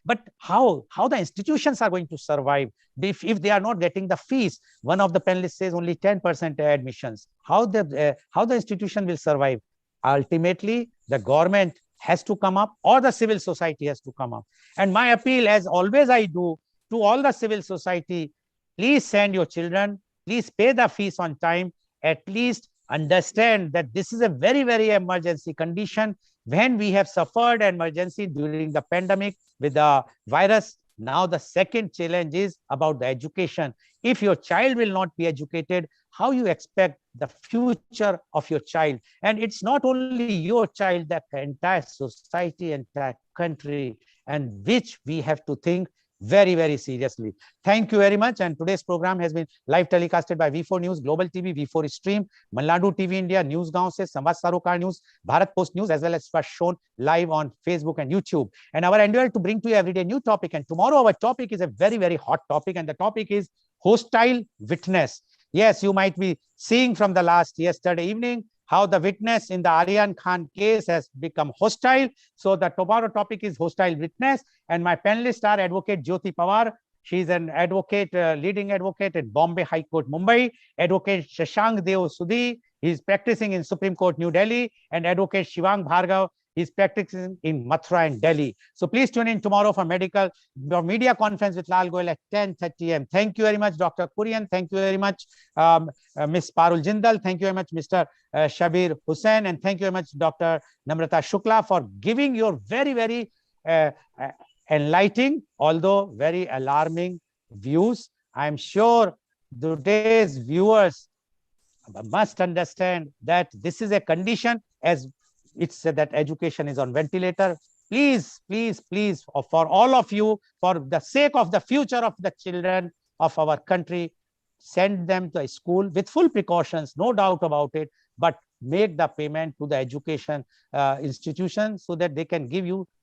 But how the institutions are going to survive if they are not getting the fees? One of the panelists says only 10% admissions. How the institution will survive? Ultimately, the government has to come up, or the civil society has to come up. And my appeal, as always I do, to all the civil society, please send your children please pay the fees on time. At least understand that this is a very, very emergency condition. When we have suffered emergency during the pandemic with the virus, now the second challenge is about the education. If your child will not be educated, how you expect the future of your child? And it's not only your child, the entire society, entire country, and which we have to think very, very seriously. Thank you very much. And today's program has been live telecasted by V4 News, Global TV, V4 Stream, Malnadu TV India, News Gaon se, Samvad Sarokar News, Bharat Post News, as well as was shown live on Facebook and YouTube. And our endeavor to bring to you every day new topic. And tomorrow our topic is a very, very hot topic. And the topic is hostile witness. Yes, you might be seeing from the yesterday evening how the witness in the Aryan Khan case has become hostile. So the tomorrow topic is hostile witness. And my panelists are Advocate Jyoti Pawar. She is an advocate, leading advocate at Bombay High Court, Mumbai. Advocate Shashank Deo Sudhi. He is practicing in Supreme Court, New Delhi. And Advocate Shivang Bhargav. He is practicing in Mathura and Delhi. So please tune in tomorrow for media conference with Lal Goel at 10:30 a.m. Thank you very much, Dr. Kurian. Thank you very much, Ms. Parul Jindal. Thank you very much, Mr. Shabir Hussain. And thank you very much, Dr. Namrata Shukla, for giving your very, very enlightening, although very alarming views. I'm sure today's viewers must understand that this is a condition, as it's said that education is on ventilator. Please, please, please, for all of you, for the sake of the future of the children of our country, send them to a school with full precautions, no doubt about it, but make the payment to the education institution so that they can give you